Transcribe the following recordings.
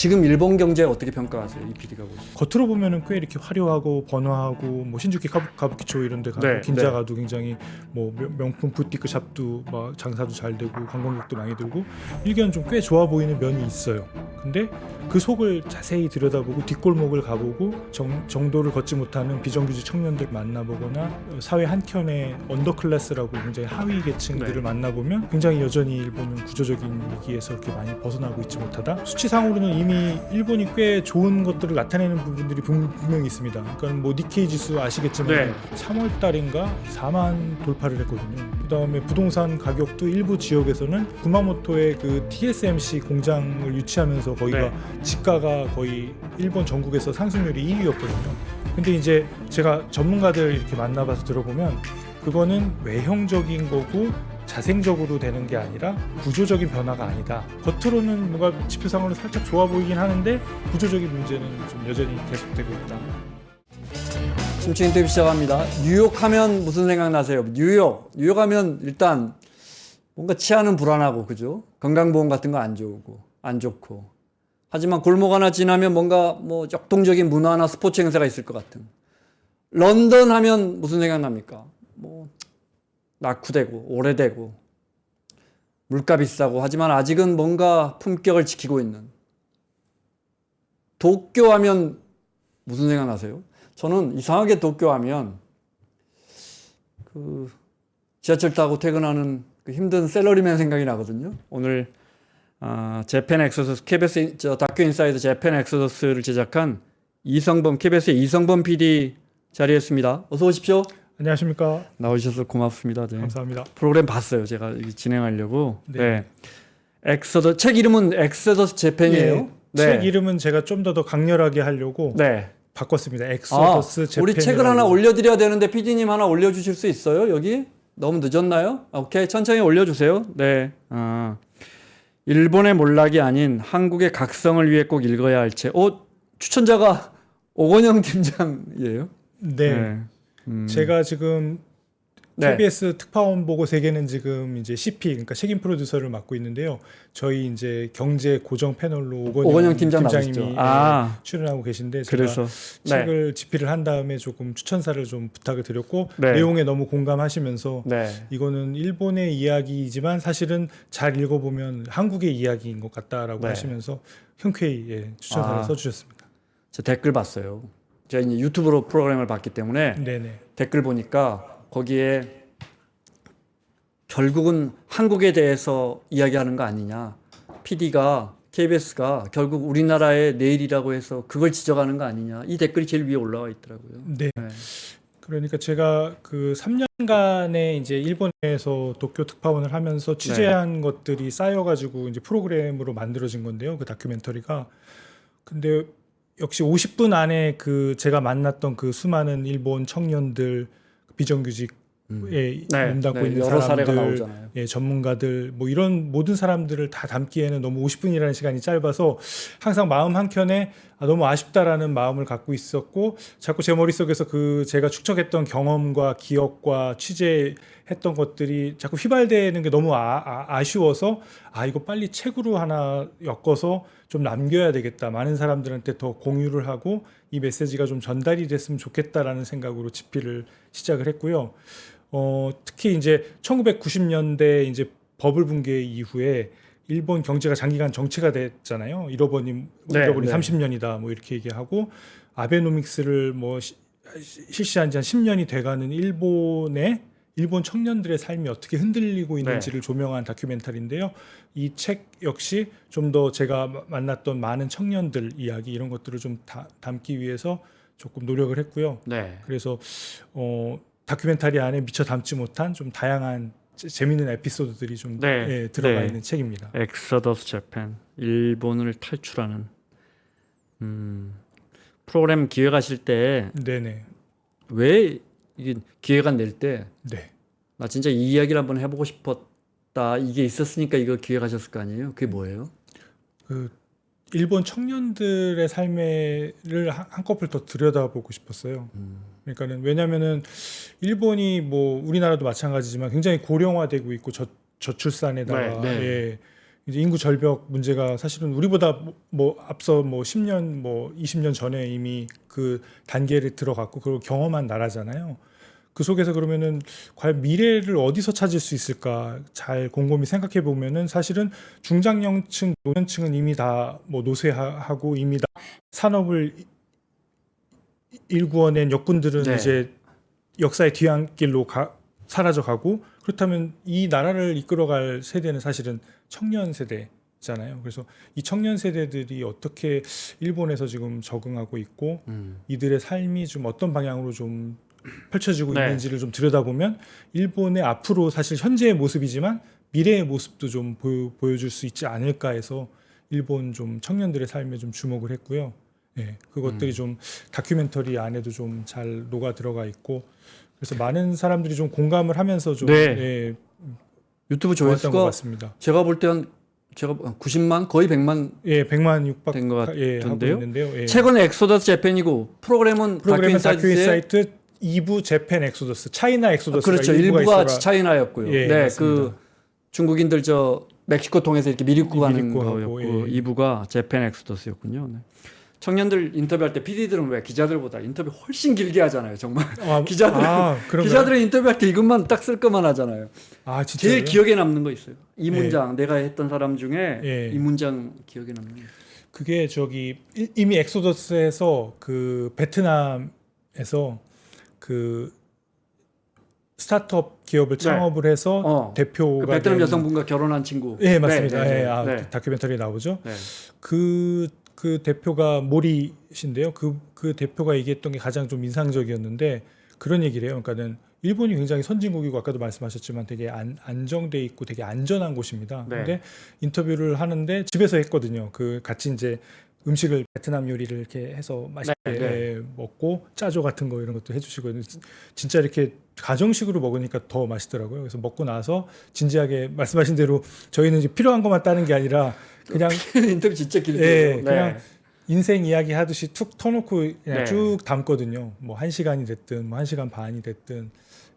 지금 일본 경제 어떻게 평가하세요? 이 PD가 보시면. 겉으로 보면은 꽤 이렇게 화려하고 번화하고 뭐 신주쿠 가부키초 이런 데 가고 네, 긴자 가도 굉장히 뭐 명품 부티크 샵도 막 장사도 잘 되고 관광객도 많이 들고 일견 좀 꽤 좋아 보이는 면이 있어요. 근데 그 속을 자세히 들여다보고 뒷골목을 가보고 정도를 걷지 못하는 비정규직 청년들 만나보거나 사회 한켠의 언더클래스라고 굉장히 하위 계층들을 네. 만나보면 굉장히 여전히 일본은 구조적인 위기에서 그렇게 많이 벗어나고 있지 못하다. 수치상으로는 이미 일본이 꽤 좋은 것들을 나타내는 부분들이 분명히 있습니다. 그러니까 뭐 니케이 지수 아시겠지만 네. 3월 달인가 4만 돌파를 했거든요. 그다음에 부동산 가격도 일부 지역에서는 구마모토의 그 TSMC 공장을 유치하면서 거기가 네. 지가가 거의 일본 전국에서 상승률이 1위였거든요. 근데 이제 제가 전문가들 이렇게 만나봐서 들어보면 그거는 외형적인 거고 자생적으로 되는 게 아니라 구조적인 변화가 아니다. 겉으로는 뭔가 지표상으로 살짝 좋아 보이긴 하는데 구조적인 문제는 좀 여전히 계속되고 있다. 심층 인터뷰 시작합니다. 뉴욕 하면 무슨 생각 나세요? 뉴욕 하면 일단 뭔가 치안은 불안하고 그죠? 건강보험 같은 거 안 좋고 하지만 골목 하나 지나면 뭔가 뭐 역동적인 문화나 스포츠 행사가 있을 것 같은. 런던 하면 무슨 생각 납니까? 뭐 낙후되고 오래되고 물가 비싸고 하지만 아직은 뭔가 품격을 지키고 있는. 도쿄 하면 무슨 생각 나세요? 저는 이상하게 도쿄 하면 그 지하철 타고 퇴근하는 그 힘든 샐러리맨 생각이 나거든요. 오늘 재팬 엑소더스 KBS 다큐 인사이드 재팬 엑소더스를 제작한 KBS의 이성범 PD 자리했습니다. 어서 오십시오. 안녕하십니까? 나오셔서 고맙습니다. 네. 감사합니다. 프로그램 봤어요. 제가 진행하려고. 네. 책 이름은 엑소더스 재팬이에요. 네. 책 이름은 제가 좀 더 강렬하게 하려고 네. 바꿨습니다. 엑소더스 재팬. 우리 책을 하나 올려드려야 되는데 PD님 하나 올려주실 수 있어요? 여기? 너무 늦었나요? 오케이, 천천히 올려주세요. 네. 일본의 몰락이 아닌 한국의 각성을 위해 꼭 읽어야 할 책. 추천자가 오건영 팀장이에요? 네. 제가 지금 KBS 특파원 보고 세계는 지금 이제 CP 그러니까 책임 프로듀서를 맡고 있는데요. 저희 이제 경제 고정 패널로 오건영 팀장님이 출연하고 계신데 제가 그래서 책을 집필을 한 다음에 조금 추천사를 좀 부탁을 드렸고 내용에 너무 공감하시면서 이거는 일본의 이야기이지만 사실은 잘 읽어보면 한국의 이야기인 것 같다라고 하시면서 흔쾌히 추천사를 써주셨습니다. 제 댓글 봤어요. 제가 이제 유튜브로 프로그램을 봤기 때문에 댓글 보니까 거기에 결국은 한국에 대해서 이야기하는 거 아니냐. PD가 KBS가 결국 우리나라의 내일이라고 해서 그걸 지적하는 거 아니냐. 이 댓글이 제일 위에 올라와 있더라고요. 네. 그러니까 제가 그 3년간의 이제 일본에서 도쿄 특파원을 하면서 취재한 것들이 쌓여가지고 이제 프로그램으로 만들어진 건데요. 그 다큐멘터리가. 근데 역시 50분 안에 그 제가 만났던 그 수많은 일본 청년들 비정규직에 몸담고 있는 여러 사람들, 사례가 나오잖아요. 전문가들 뭐 이런 모든 사람들을 다 담기에는 너무 50분이라는 시간이 짧아서 항상 마음 한켠에 너무 아쉽다라는 마음을 갖고 있었고 자꾸 제 머릿속에서 그 제가 축적했던 경험과 기억과 취재했던 것들이 자꾸 휘발되는 게 너무 아쉬워서 이거 빨리 책으로 하나 엮어서 좀 남겨야 되겠다. 많은 사람들한테 더 공유를 하고 이 메시지가 좀 전달이 됐으면 좋겠다라는 생각으로 집필을 시작을 했고요. 특히 이제 1990년대 이제 버블 붕괴 이후에 일본 경제가 장기간 정체가 됐잖아요. 잃어버린 30년이다 뭐 이렇게 얘기하고 아베노믹스를 뭐 실시한 지 한 10년이 돼가는 일본 청년들의 삶이 어떻게 흔들리고 있는지를 조명한 다큐멘터리인데요. 이 책 역시 좀 더 제가 만났던 많은 청년들 이야기 이런 것들을 좀 담기 위해서 조금 노력을 했고요. 그래서 다큐멘터리 안에 미처 담지 못한 좀 다양한 재미있는 에피소드들이 좀 들어가 있는 책입니다. 엑소더스 재팬, 일본을 탈출하는 프로그램 기획하실 때 왜 이게 기획안 낼 때 나 진짜 이 이야기를 한번 해보고 싶었다 이게 있었으니까 이거 기획하셨을 거 아니에요? 그게 뭐예요? 그 일본 청년들의 삶을 한꺼풀 더 들여다보고 싶었어요. 그러니까는 왜냐면은 일본이 뭐 우리나라도 마찬가지지만 굉장히 고령화되고 있고 저출산에다가 이제 인구 절벽 문제가 사실은 우리보다 앞서 10년 20년 전에 이미 그 단계를 들어갔고 그걸 경험한 나라잖아요. 그 속에서 그러면은 과연 미래를 어디서 찾을 수 있을까 잘 곰곰이 생각해 보면은 사실은 중장년층, 노년층은 이미 다 노쇠하고 이미 다 산업을 일구어낸 역군들은 네. 이제 역사의 뒤안길로 사라져가고 그렇다면 이 나라를 이끌어갈 세대는 사실은 청년 세대잖아요. 그래서 이 청년 세대들이 어떻게 일본에서 지금 적응하고 있고 이들의 삶이 좀 어떤 방향으로 좀 펼쳐지고 네. 있는지를 좀 들여다보면 일본의 앞으로 사실 현재의 모습이지만 미래의 모습도 좀 보여줄 수 있지 않을까 해서 일본 좀 청년들의 삶에 좀 주목을 했고요. 예, 그것들이 좀 다큐멘터리 안에도 좀 잘 녹아 들어가 있고 그래서 많은 사람들이 좀 공감을 하면서 좀 네. 예, 유튜브 좋았던 것 조회수가 같습니다. 제가 볼 때는 제가 90만 거의 100만 예, 100만 육박 된 것 하고 같은데요. 있는데요. 예. 최근 엑소더스 재팬이고 프로그램은 다큐 다큐 인사이트의 인사이트 2부 재팬 엑소더스, 차이나 엑소더스가 그렇죠. 일부가 일부가 있어라. 차이나였고요. 예, 네, 맞습니다. 그 중국인들 저 멕시코 통해서 이렇게 미리고 가는 미리고 하고, 거였고 예. 2부가 재팬 엑소더스였군요. 네. 청년들 인터뷰할 때 PD들은 왜 기자들보다 인터뷰 훨씬 길게 하잖아요. 정말 그런가요? 기자들은 인터뷰할 때 이것만 딱 쓸 것만 하잖아요. 진짜요? 제일 기억에 남는 거 있어요. 이 예. 문장 내가 했던 사람 중에 예. 이 문장 기억에 남는 거. 그게 이미 엑소더스에서 그 베트남에서 그 스타트업 기업을 네. 창업을 해서 그 대표가 베트남 된- 여성분과 결혼한 친구. 예, 맞습니다. 네, 네, 예, 네, 네. 다큐멘터리에 나오죠. 네. 그 대표가 모리신데요. 그 대표가 얘기했던 게 가장 좀 인상적이었는데 그런 얘기를 해요. 그러니까는 일본이 굉장히 선진국이고 아까도 말씀하셨지만 되게 안정돼 있고 되게 안전한 곳입니다. 네. 근데 인터뷰를 하는데 집에서 했거든요. 그 같이 이제 음식을 베트남 요리를 이렇게 해서 맛있게 네, 네. 먹고 짜조 같은 거 이런 것도 해주시고 진짜 이렇게 가정식으로 먹으니까 더 맛있더라고요. 그래서 먹고 나서 진지하게 말씀하신 대로 저희는 이제 필요한 것만 따는 게 아니라 그냥 인터뷰 진짜 길게. 예, 그냥 인생 이야기 하듯이 툭 터놓고 그냥 네. 쭉 담거든요. 뭐 1시간이 됐든 뭐 1시간 반이 됐든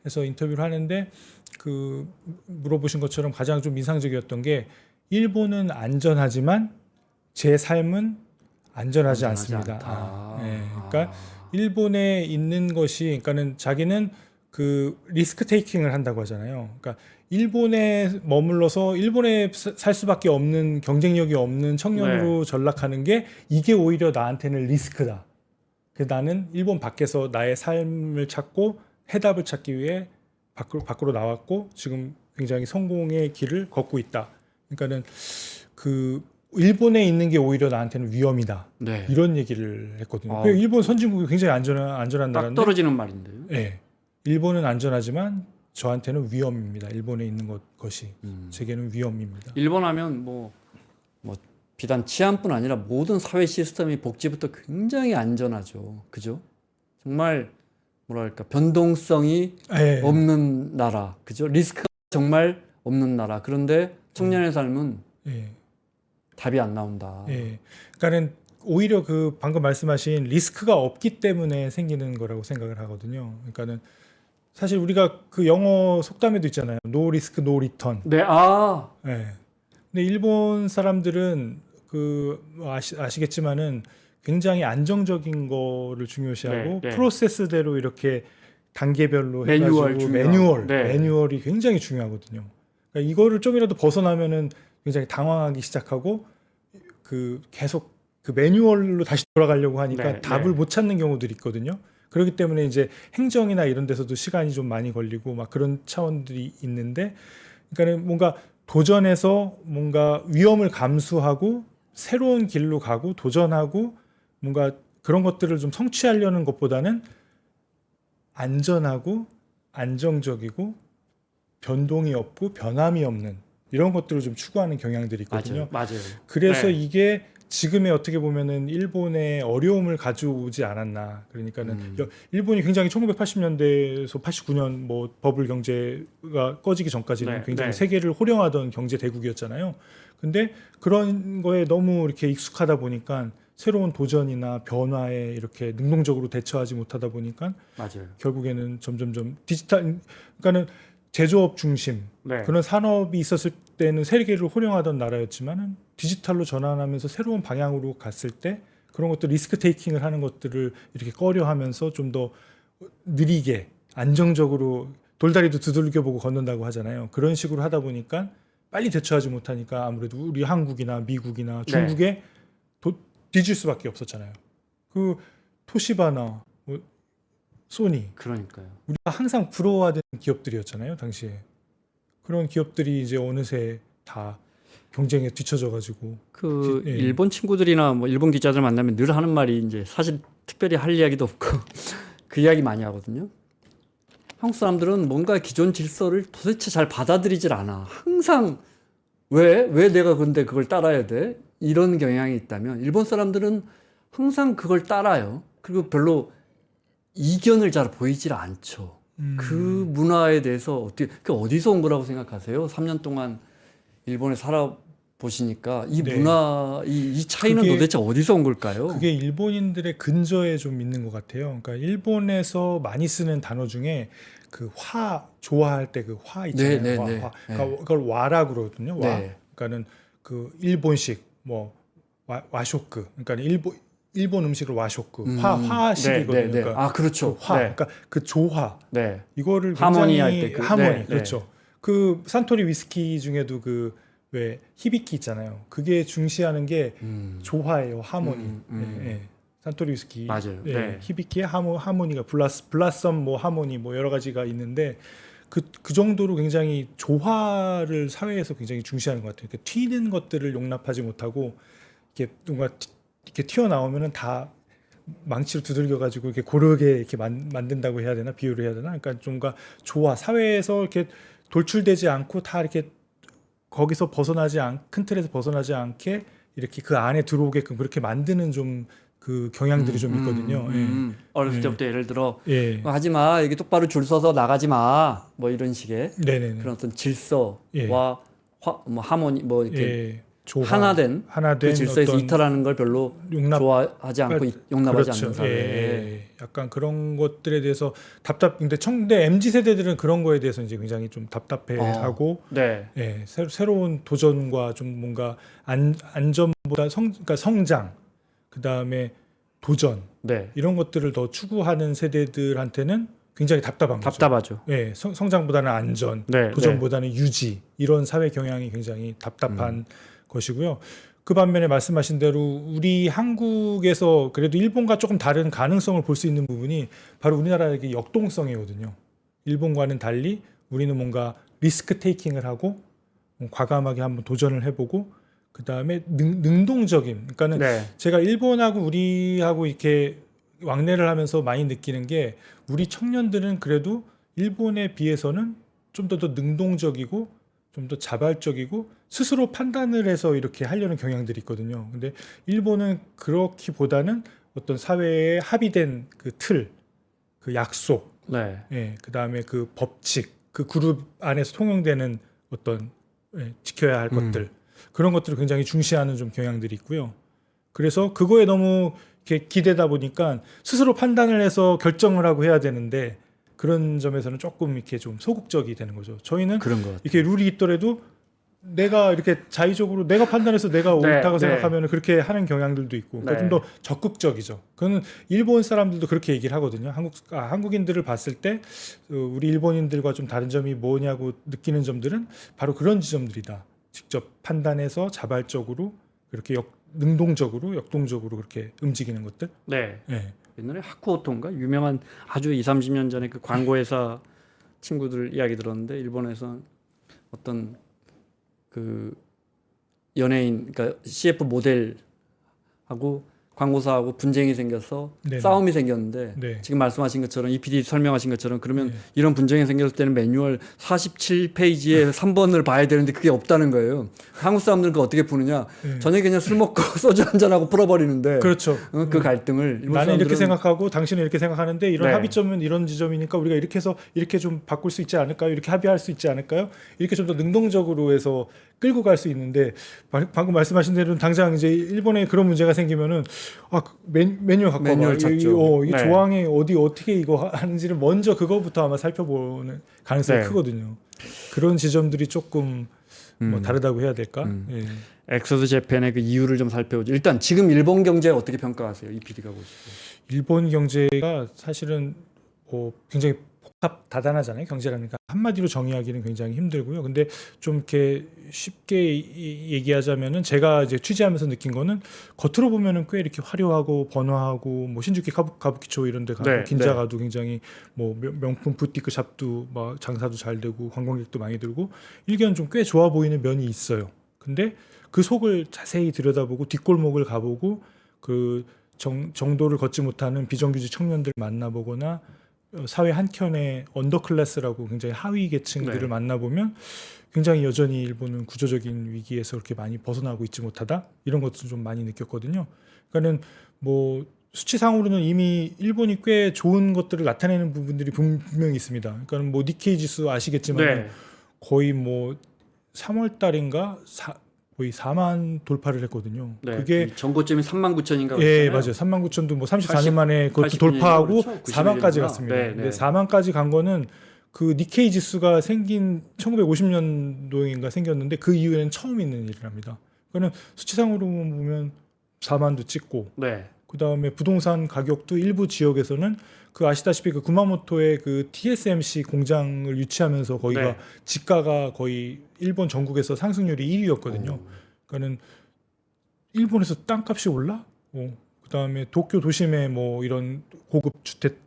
해서 인터뷰를 하는데 그 물어보신 것처럼 가장 좀 인상적이었던 게 일본은 안전하지만 제 삶은 안전하지 않습니다. 않다. 예, 그러니까 일본에 있는 것이 그러니까는 자기는 그 리스크 테이킹을 한다고 하잖아요. 그러니까 일본에 머물러서 일본에 살 수밖에 없는 경쟁력이 없는 청년으로 전락하는 게 이게 오히려 나한테는 리스크다. 그래서 나는 일본 밖에서 나의 삶을 찾고 해답을 찾기 위해 밖으로 나왔고 지금 굉장히 성공의 길을 걷고 있다. 그러니까는 그 일본에 있는 게 오히려 나한테는 위험이다. 네. 이런 얘기를 했거든요. 아. 일본 선진국이 굉장히 안전한 딱 나라인데 떨어지는 말인데요. 네. 일본은 안전하지만 저한테는 위험입니다. 일본에 있는 것이 제게는 위험입니다. 일본 하면 뭐 비단 치안뿐 아니라 모든 사회 시스템이 복지부터 굉장히 안전하죠. 그죠? 정말 뭐랄까 변동성이 예. 없는 나라. 그죠? 리스크가 정말 없는 나라. 그런데 청년의 삶은 예. 답이 안 나온다. 예. 그러니까는 오히려 그 방금 말씀하신 리스크가 없기 때문에 생기는 거라고 생각을 하거든요. 그러니까는 사실 우리가 그 영어 속담에도 있잖아요. No risk, no return. 네, 예. 근데 일본 사람들은 그 아시겠지만은 굉장히 안정적인 거를 중요시하고 네, 네. 프로세스대로 이렇게 단계별로 매뉴얼 해가지고 중요하고. 네. 매뉴얼이 굉장히 중요하거든요. 그러니까 이거를 좀이라도 벗어나면은 굉장히 당황하기 시작하고 그 계속 그 매뉴얼로 다시 돌아가려고 하니까 네, 답을 네. 못 찾는 경우들이 있거든요. 그렇기 때문에 이제 행정이나 이런 데서도 시간이 좀 많이 걸리고 막 그런 차원들이 있는데, 그러니까는 뭔가 도전해서 뭔가 위험을 감수하고 새로운 길로 가고 도전하고 뭔가 그런 것들을 좀 성취하려는 것보다는 안전하고 안정적이고 변동이 없고 변함이 없는 이런 것들을 좀 추구하는 경향들이 있거든요. 맞아요. 그래서 네. 이게 지금의 어떻게 보면은 일본의 어려움을 가져오지 않았나. 그러니까는 일본이 굉장히 1980년대에서 89년 뭐 버블 경제가 꺼지기 전까지는 네, 굉장히 네. 세계를 호령하던 경제 대국이었잖아요. 근데 그런 거에 너무 이렇게 익숙하다 보니까 새로운 도전이나 변화에 이렇게 능동적으로 대처하지 못하다 보니까 맞아요. 결국에는 점점점 디지털, 그러니까는 제조업 중심 네. 그런 산업이 있었을 때는 세계를 호령하던 나라였지만은 디지털로 전환하면서 새로운 방향으로 갔을 때 그런 것들 리스크 테이킹을 하는 것들을 이렇게 꺼려하면서 좀 더 느리게 안정적으로 돌다리도 두들겨 보고 걷는다고 하잖아요. 그런 식으로 하다 보니까 빨리 대처하지 못하니까 아무래도 우리 한국이나 미국이나 중국에 뒤질 수밖에 없었잖아요. 그 토시바나 뭐 소니 그러니까요. 우리가 항상 부러워하던 기업들이었잖아요, 당시에. 그런 기업들이 이제 어느새 다 경쟁에 뒤처져 가지고 그 예. 일본 친구들이나 뭐 일본 기자들 만나면 늘 하는 말이 이제 사실 특별히 할 이야기도 없고 그 이야기 많이 하거든요. 한국 사람들은 뭔가 기존 질서를 도대체 잘 받아들이질 않아. 항상 왜 내가 근데 그걸 따라야 돼? 이런 경향이 있다면 일본 사람들은 항상 그걸 따라요. 그리고 별로 이견을 잘 보이질 않죠. 그 문화에 대해서 그 어디서 온 거라고 생각하세요? 3년 동안 일본에 살아보시니까 이 네. 문화, 이 차이는 그게- 도대체 어디서 온 걸까요? 그게 일본인들의 근저에 좀 있는 것 같아요. 그러니까 일본에서 많이 쓰는 단어 중에 그 화 좋아할 때 그 화 있잖아요. 네, 네, 화, 네. 화. 그러니까 그걸 와라 그러거든요. 와. 네. 그러니까는 그 일본식 뭐 와쇼크. 그러니까 일본 음식을 와쇼크. 화식이거든요. 네, 네, 네. 그러니까 아, 그렇죠. 그 화. 네. 그러니까 그 조화. 네. 이거를 하모니 굉장히 할 때 그- 하모니. 네, 네. 그렇죠. 그 산토리 위스키 중에도 그 왜 히비키 있잖아요. 그게 중시하는 게 조화예요. 하모니. 예, 예. 산토리 위스키. 맞아요. 예, 네. 히비키의 하모니가 블라썸 뭐 하모니 뭐 여러 가지가 있는데 그 정도로 굉장히 조화를 사회에서 굉장히 중시하는 것 같아요. 이렇게 튀는 것들을 용납하지 못하고 이렇게 뭔가 이렇게 튀어나오면은 다 망치로 두들겨 가지고 이렇게 고르게 이렇게 만든다고 해야 되나 비유를 해야 되나? 그러니까 좀가 조화 사회에서 이렇게 돌출되지 않고 다 이렇게 거기서 큰 틀에서 벗어나지 않게 이렇게 그 안에 들어오게끔 그렇게 만드는 좀 그 경향들이 좀 있거든요. 어렸을 예. 때부터 예를 들어 예. 하지 마, 여기 똑바로 줄 서서 나가지 마, 뭐 이런 식의 네네네. 그런 어떤 질서와 예. 뭐 하모니 뭐 이렇게 예. 조화, 하나된 그 질서에서 어떤 이탈하는 걸 별로 용납 좋아하지 않고 용납하지 그렇죠. 않는 사회. 예. 약간 그런 것들에 대해서 근데 MZ 세대들은 그런 거에 대해서 이제 굉장히 좀 답답해하고 네. 예, 새로운 도전과 좀 뭔가 안전보다 그러니까 성장, 그 다음에 도전 네. 이런 것들을 더 추구하는 세대들한테는 굉장히 답답한 거죠. 답답하죠. 예, 성장보다는 안전, 네, 도전보다는 유지 이런 사회 경향이 굉장히 답답한 것이고요. 그 반면에 말씀하신 대로 우리 한국에서 그래도 일본과 조금 다른 가능성을 볼 수 있는 부분이 바로 우리나라의 역동성이거든요. 일본과는 달리 우리는 뭔가 리스크 테이킹을 하고 과감하게 한번 도전을 해보고 그 다음에 능동적인. 그러니까는 네. 제가 일본하고 우리하고 이렇게 왕래를 하면서 많이 느끼는 게 우리 청년들은 그래도 일본에 비해서는 좀 더 능동적이고 좀 더 자발적이고 스스로 판단을 해서 이렇게 하려는 경향들이 있거든요. 근데 일본은 그렇기보다는 어떤 사회에 합의된 그 틀, 그 약속, 네. 예, 그 다음에 그 법칙, 그 그룹 안에서 통용되는 어떤 지켜야 할 것들 그런 것들을 굉장히 중시하는 좀 경향들이 있고요. 그래서 그거에 너무 이렇게 기대다 보니까 스스로 판단을 해서 결정을 하고 해야 되는데 그런 점에서는 조금 이렇게 좀 소극적이 되는 거죠. 저희는 그런 것 같아요. 이렇게 룰이 있더라도 내가 이렇게 자의적으로 내가 판단해서 내가 네, 옳다고 네. 생각하면 그렇게 하는 경향들도 있고 그러니까 네. 좀 더 적극적이죠. 그거는 일본 사람들도 그렇게 얘기를 하거든요. 한국인들을 봤을 때 우리 일본인들과 좀 다른 점이 뭐냐고 느끼는 점들은 바로 그런 지점들이다. 직접 판단해서 자발적으로 그렇게 능동적으로 역동적으로 그렇게 움직이는 것들. 네. 예. 옛날에 하쿠오토인가 유명한 아주 20-30년 전에 그 광고회사 친구들 이야기 들었는데 일본에서 어떤 그 연예인 그러니까 CF 모델하고 광고사하고 분쟁이 생겨서 네네. 싸움이 생겼는데 네. 지금 말씀하신 것처럼 이 PD 설명하신 것처럼 그러면 네. 이런 분쟁이 생겼을 때는 매뉴얼 47페이지에 3번을 봐야 되는데 그게 없다는 거예요. 한국 사람들은 그거 어떻게 푸느냐? 네. 저녁에 그냥 술 먹고 소주 한잔하고 풀어버리는데 그렇죠. 그 갈등을 일본 나는 이렇게 사람들은 생각하고 당신은 이렇게 생각하는데 이런 네. 합의점은 이런 지점이니까 우리가 이렇게 해서 이렇게 좀 바꿀 수 있지 않을까요? 이렇게 합의할 수 있지 않을까요? 이렇게 좀 더 능동적으로 해서 끌고 갈 수 있는데 방금 말씀하신 대로 당장 이제 일본에 그런 문제가 생기면은 매뉴얼 갖고 매뉴얼 와봐. 찾죠. 이게 네. 조항에 어떻게 이거 하는지를 먼저 그거부터 아마 살펴보는 가능성이 네. 크거든요. 그런 지점들이 조금 뭐 다르다고 해야 될까? 예. 엑소드 재팬의 그 이유를 좀 살펴보죠. 일단 지금 일본 경제 어떻게 평가하세요? 이 PD가 보시고. 일본 경제가 사실은 굉장히 다단하잖아요. 경제라니까 한마디로 정의하기는 굉장히 힘들고요. 근데 좀 이렇게 쉽게 얘기하자면은 제가 이제 취재하면서 느낀 거는 겉으로 보면은 꽤 이렇게 화려하고 번화하고 뭐 신주쿠 가부키초 이런 데 가고 네, 긴자 가도 굉장히 뭐 명품 부티크 샵도 막 장사도 잘 되고 관광객도 많이 들고 일견 좀 꽤 좋아 보이는 면이 있어요. 근데 그 속을 자세히 들여다보고 뒷골목을 가보고 그 정도를 걷지 못하는 비정규직 청년들 만나보거나 사회 한켠의 언더클래스라고 굉장히 하위 계층들을 네. 만나보면 굉장히 여전히 일본은 구조적인 위기에서 그렇게 많이 벗어나고 있지 못하다 이런 것도 좀 많이 느꼈거든요. 그러니까는 뭐 수치상으로는 이미 일본이 꽤 좋은 것들을 나타내는 부분들이 분명히 있습니다. 그러니까 뭐 니케이 지수 아시겠지만 네. 거의 뭐 3월 달인가 거의 4만 돌파를 했거든요. 네. 그게 그 전고점이 39,000인가 예, 맞아요. 39,000도 뭐 34년 80, 만에 그것도 80 돌파하고 그렇죠? 4만까지 91 년이구나. 갔습니다. 네, 근데 네. 4만까지 간 거는 그 니케이 지수가 생긴 1950년도인가 생겼는데 그 이후에는 처음 있는 일이랍니다. 그거는 수치상으로 보면 4만도 찍고 네. 그다음에 부동산 가격도 일부 지역에서는 그 아시다시피 그 구마모토의 그 TSMC 공장을 유치하면서 거기가 네. 지가가 거의 일본 전국에서 상승률이 1위였거든요. 그러니까는 일본에서 땅값이 올라? 그다음에 도쿄 도심에 뭐 이런 고급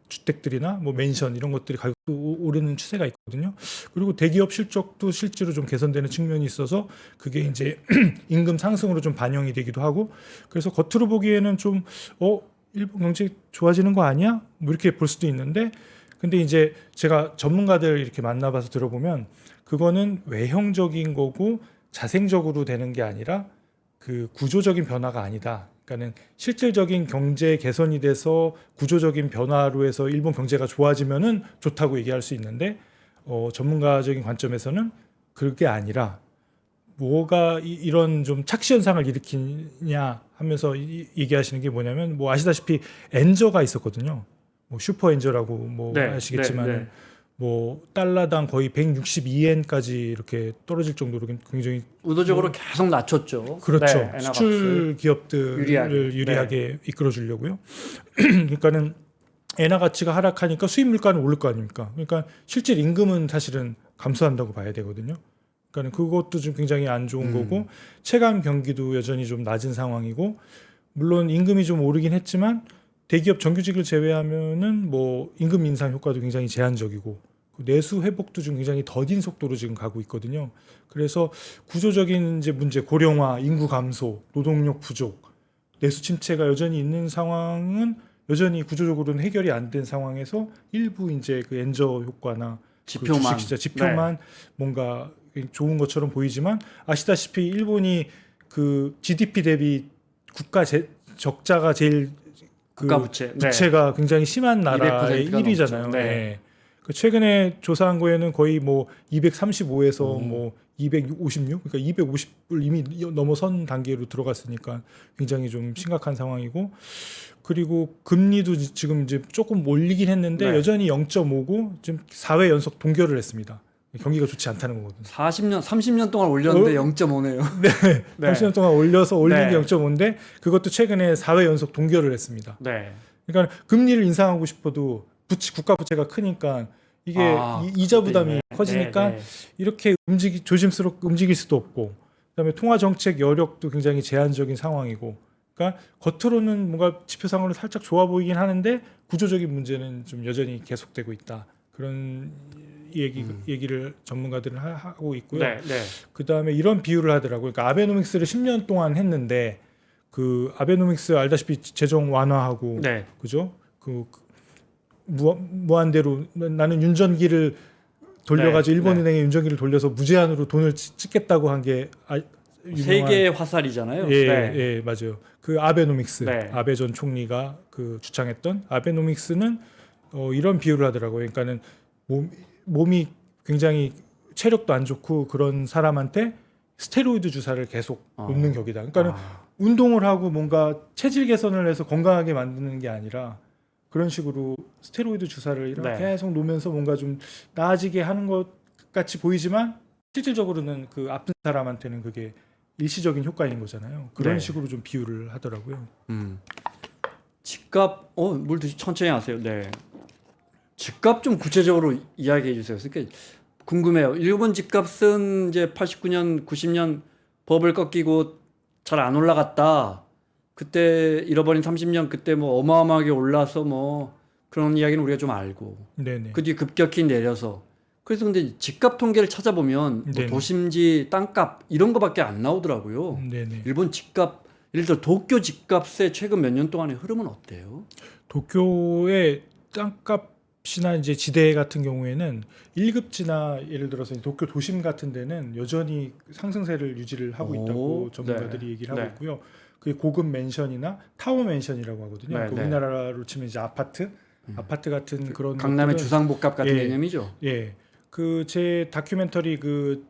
주택들이나 뭐 맨션 이런 것들이 가격도 오르는 추세가 있거든요. 그리고 대기업 실적도 실제로 좀 개선되는 측면이 있어서 그게 이제 임금 상승으로 좀 반영이 되기도 하고 그래서 겉으로 보기에는 좀 일본 경제 좋아지는 거 아니야? 뭐 이렇게 볼 수도 있는데 근데 이제 제가 전문가들 이렇게 만나봐서 들어보면 그거는 외형적인 거고 자생적으로 되는 게 아니라 그 구조적인 변화가 아니다. 그러니까는 실질적인 경제 개선이 돼서 구조적인 변화로 해서 일본 경제가 좋아지면은 좋다고 얘기할 수 있는데 전문가적인 관점에서는 그게 아니라 뭐가 이런 좀 착시 현상을 일으키냐 하면서 얘기하시는 게 뭐냐면 뭐 아시다시피 엔저가 있었거든요. 뭐 슈퍼 엔저라고 뭐 네, 아시겠지만 네, 네. 뭐 달러당 거의 162엔까지 이렇게 떨어질 정도로 굉장히 의도적으로 계속 낮췄죠. 그렇죠. 네, 엔화값을. 수출 기업들을 유리하게 이끌어 주려고요. 그러니까는 엔화 가치가 하락하니까 수입 물가는 오를 거 아닙니까? 그러니까 실질 임금은 사실은 감소한다고 봐야 되거든요. 그러니까 그것도 좀 굉장히 안 좋은 거고 체감 경기도 여전히 좀 낮은 상황이고 물론 임금이 좀 오르긴 했지만 대기업 정규직을 제외하면은 뭐 임금 인상 효과도 굉장히 제한적이고 내수 회복도 좀 굉장히 더딘 속도로 지금 가고 있거든요. 그래서 구조적인 이제 문제 고령화, 인구 감소, 노동력 부족, 내수 침체가 여전히 있는 상황은 여전히 구조적으로는 해결이 안 된 상황에서 일부 이제 그 엔저 효과나 지표만. 그 주식시장 지표만 뭔가 좋은 것처럼 보이지만 아시다시피 일본이 그 GDP 대비 국가 적자가 제일 그 국가 부채. 부채가 굉장히 심한 나라의 200%가 1위잖아요. 넘죠. 네. 그 최근에 조사한 거에는 거의 뭐 235에서 뭐 256, 그러니까 250을 이미 넘어선 단계로 들어갔으니까 굉장히 좀 심각한 상황이고 그리고 금리도 지금 이제 조금 올리긴 했는데 네. 여전히 0.5고 지금 4회 연속 동결을 했습니다. 경기가 좋지 않다는 거거든요. 40년, 30년 동안 올렸는데 0.5네요. 네. 30년 동안 올려서 올린 네. 게 0.5인데 그것도 최근에 4회 연속 동결을 했습니다. 네. 그러니까 금리를 인상하고 싶어도 국가 부채가 크니까 이게 이자 부담이 네. 커지니까 네. 네. 이렇게 조심스럽게 움직일 수도 없고 그다음에 통화 정책 여력도 굉장히 제한적인 상황이고 그러니까 겉으로는 뭔가 지표상으로 살짝 좋아 보이긴 하는데 구조적인 문제는 좀 여전히 계속되고 있다. 그런 얘기를 전문가들은 하고 있고요. 네. 네. 그다음에 이런 비유를 하더라고요. 그러니까 아베노믹스를 10년 동안 했는데 그 아베노믹스 알다시피 재정 완화하고 네. 그죠? 그 무한대로 나는 윤전기를 돌려가지고 네, 일본은행에 윤전기를 돌려서 무제한으로 돈을 찍겠다고 한 게 세계의 화살이잖아요. 예, 네. 예, 맞아요. 그 아베노믹스, 네. 아베 전 총리가 그 주창했던 아베노믹스는 이런 비유를 하더라고요. 그러니까는 몸이 굉장히 체력도 안 좋고 그런 사람한테 스테로이드 주사를 계속 아. 놓는 격이다. 그러니까는 아, 운동을 하고 뭔가 체질 개선을 해서 건강하게 만드는 게 아니라 그런 식으로 스테로이드 주사를 이렇게 네. 계속 놓으면서 뭔가 좀 나아지게 하는 것 같이 보이지만 실질적으로는 그 아픈 사람한테는 그게 일시적인 효과인 거잖아요. 그런 네. 식으로 좀 비유를 하더라고요. 집값 물 드시 천천히 하세요. 네. 집값 좀 구체적으로 이야기해 주세요. 그러니까 궁금해요. 일본 집값은 이제 89년, 90년 버블 꺾이고 잘 안 올라갔다. 그때 잃어버린 30년 그때 뭐 어마어마하게 올라서 뭐 그런 이야기는 우리가 좀 알고 네네. 그 뒤에 급격히 내려서 그래서 근데 집값 통계를 찾아보면 뭐 네네. 도심지 땅값 이런 거밖에 안 나오더라고요. 네네. 일본 집값 예를 들어 도쿄 집값의 최근 몇 년 동안의 흐름은 어때요? 도쿄의 땅값이나 이제 지대 같은 경우에는 1급지나 예를 들어서 도쿄 도심 같은 데는 여전히 상승세를 유지를 하고 오, 있다고 전문가들이 네. 얘기를 하고 네. 있고요. 그 고급 맨션이나 타워 맨션이라고 하거든요. 네, 그 네. 우리나라로 치면 이제 아파트 같은 그런 강남의 것들은 주상복합 같은 예. 개념이죠. 예. 그 제 다큐멘터리 그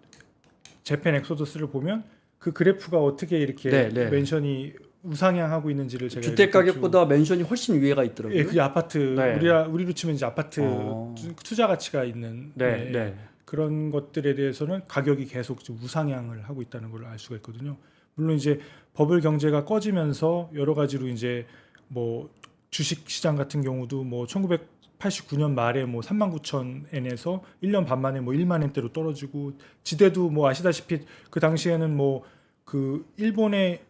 재팬 엑소더스를 보면 그 그래프가 어떻게 이렇게 네, 네. 맨션이 우상향하고 있는지를 제가 주택 이렇게 가격보다 맨션이 훨씬 위에가 있더라고요. 예, 그게 아파트 네. 우리로 치면 이제 아파트 어. 투자 가치가 있는 네, 예, 네. 그런 것들에 대해서는 가격이 계속 좀 우상향을 하고 있다는 걸 알 수가 있거든요. 물론 이제 버블 경제가 꺼지면서 여러 가지로 이제 뭐 주식 시장 같은 경우도 뭐 1989년 말에 뭐 39,000엔에서 1년 반 만에 뭐 1만 엔대로 떨어지고 지대도 뭐 아시다시피 그 당시에는 뭐 그 일본에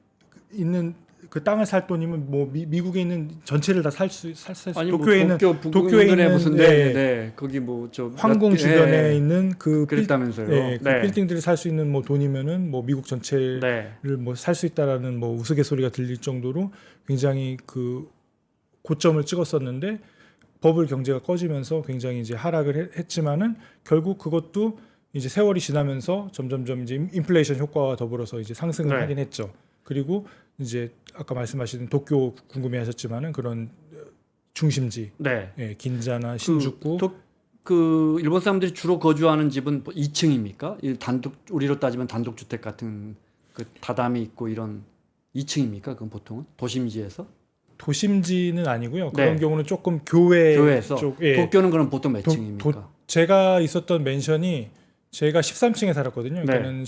있는 그 땅을 살 돈이면 뭐 미국에 있는 전체를 다 살 수 아니 도쿄에 있는 도쿄에 있는 무슨 네, 네. 거기 뭐 저 황궁 주변에 있는 그 그랬다면서요. 그 빌딩들을 살 수 있는 뭐 돈이면은 뭐 미국 전체를 네. 뭐 살 수 있다라는 뭐 우스갯소리가 들릴 정도로 굉장히 그 고점을 찍었었는데 버블 경제가 꺼지면서 굉장히 이제 하락을 했지만은 결국 그것도 이제 세월이 지나면서 점점점 이제 인플레이션 효과와 더불어서 이제 상승을 네. 하긴 했죠. 그리고 이제 아까 말씀하신 도쿄 궁금해하셨지만은 그런 중심지, 네. 예, 긴자나 신주쿠, 그 일본 사람들이 주로 거주하는 집은 2층입니까? 단독 우리로 따지면 단독 주택 같은 그 다담이 있고 이런 2층입니까? 그건 보통은 도심지에서? 도심지는 아니고요. 그런 네. 경우는 조금 교외 교외에서 쪽. 예. 도쿄는 그럼 보통 몇 도- 층입니까? 제가 있었던 맨션이 제가 13층에 살았거든요. 네. 그러니까는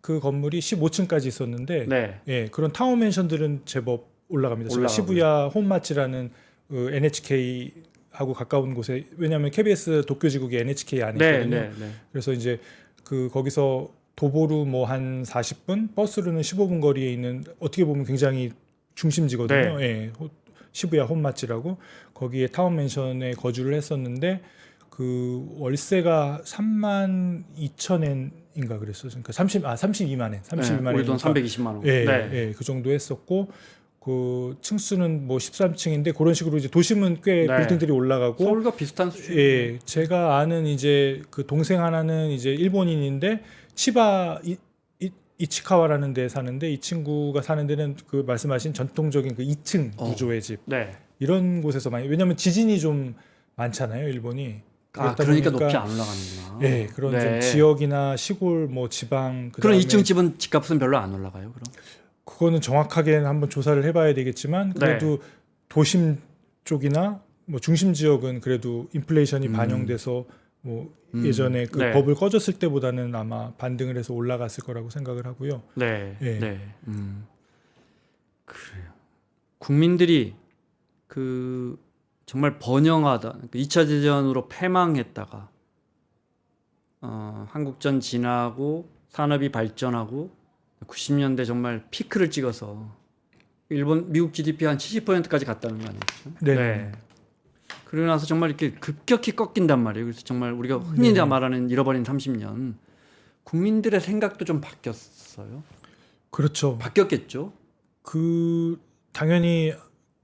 그 건물이 15층까지 있었는데, 네. 예, 그런 타워 맨션들은 제법 올라갑니다. 제가 올라가고요. 시부야 홈마치라는 NHK 하고 가까운 곳에 왜냐하면 KBS 도쿄 지국이 NHK 안에 네, 있거든요. 네, 네. 그래서 이제 그 거기서 도보로 뭐 한 40분, 버스로는 15분 거리에 있는 어떻게 보면 굉장히 중심지거든요. 네. 예, 시부야 홈마치라고 거기에 타운 맨션에 거주를 했었는데 그 월세가 32,000엔인가 그랬어요. 그러니까 32만 엔, 32만 엔. 우리 돈 320만 원. 예, 네. 예, 그 정도 했었고 그 층수는 뭐 13층인데 그런 식으로 이제 도심은 꽤 네. 빌딩들이 올라가고 서울과 비슷한 수준. 예, 제가 아는 이제 그 동생 하나는 이제 일본인인데 치바 이치카와라는 데 사는데 이 친구가 사는 데는 그 말씀하신 전통적인 그 2층 구조의 집 네. 이런 곳에서 많이 왜냐하면 지진이 좀 많잖아요, 일본이. 그러니까 보니까, 높이 안 올라가는구나. 예, 그런 네. 좀 지역이나 시골 뭐 지방 그런 그다음에 2층 집은 집값은 별로 안 올라가요, 그럼? 그거는 정확하게는 한번 조사를 해봐야 되겠지만 그래도 도심 쪽이나 뭐 중심 지역은 그래도 인플레이션이 반영돼서 뭐 예전에 그 네. 버블 꺼졌을 때보다는 아마 반등을 해서 올라갔을 거라고 생각을 하고요. 네. 예. 네. 그래요. 국민들이 그 정말 번영하다. 2차 대전으로 패망했다가 한국전 지나고 산업이 발전하고 90년대 정말 피크를 찍어서 미국 GDP 한 70%까지 갔다는 거 아니겠죠? 네. 그러고 나서 정말 이렇게 급격히 꺾인단 말이에요. 그래서 정말 우리가 흔히 말하는 잃어버린 30년. 국민들의 생각도 좀 바뀌었어요. 그렇죠. 바뀌었겠죠. 그 당연히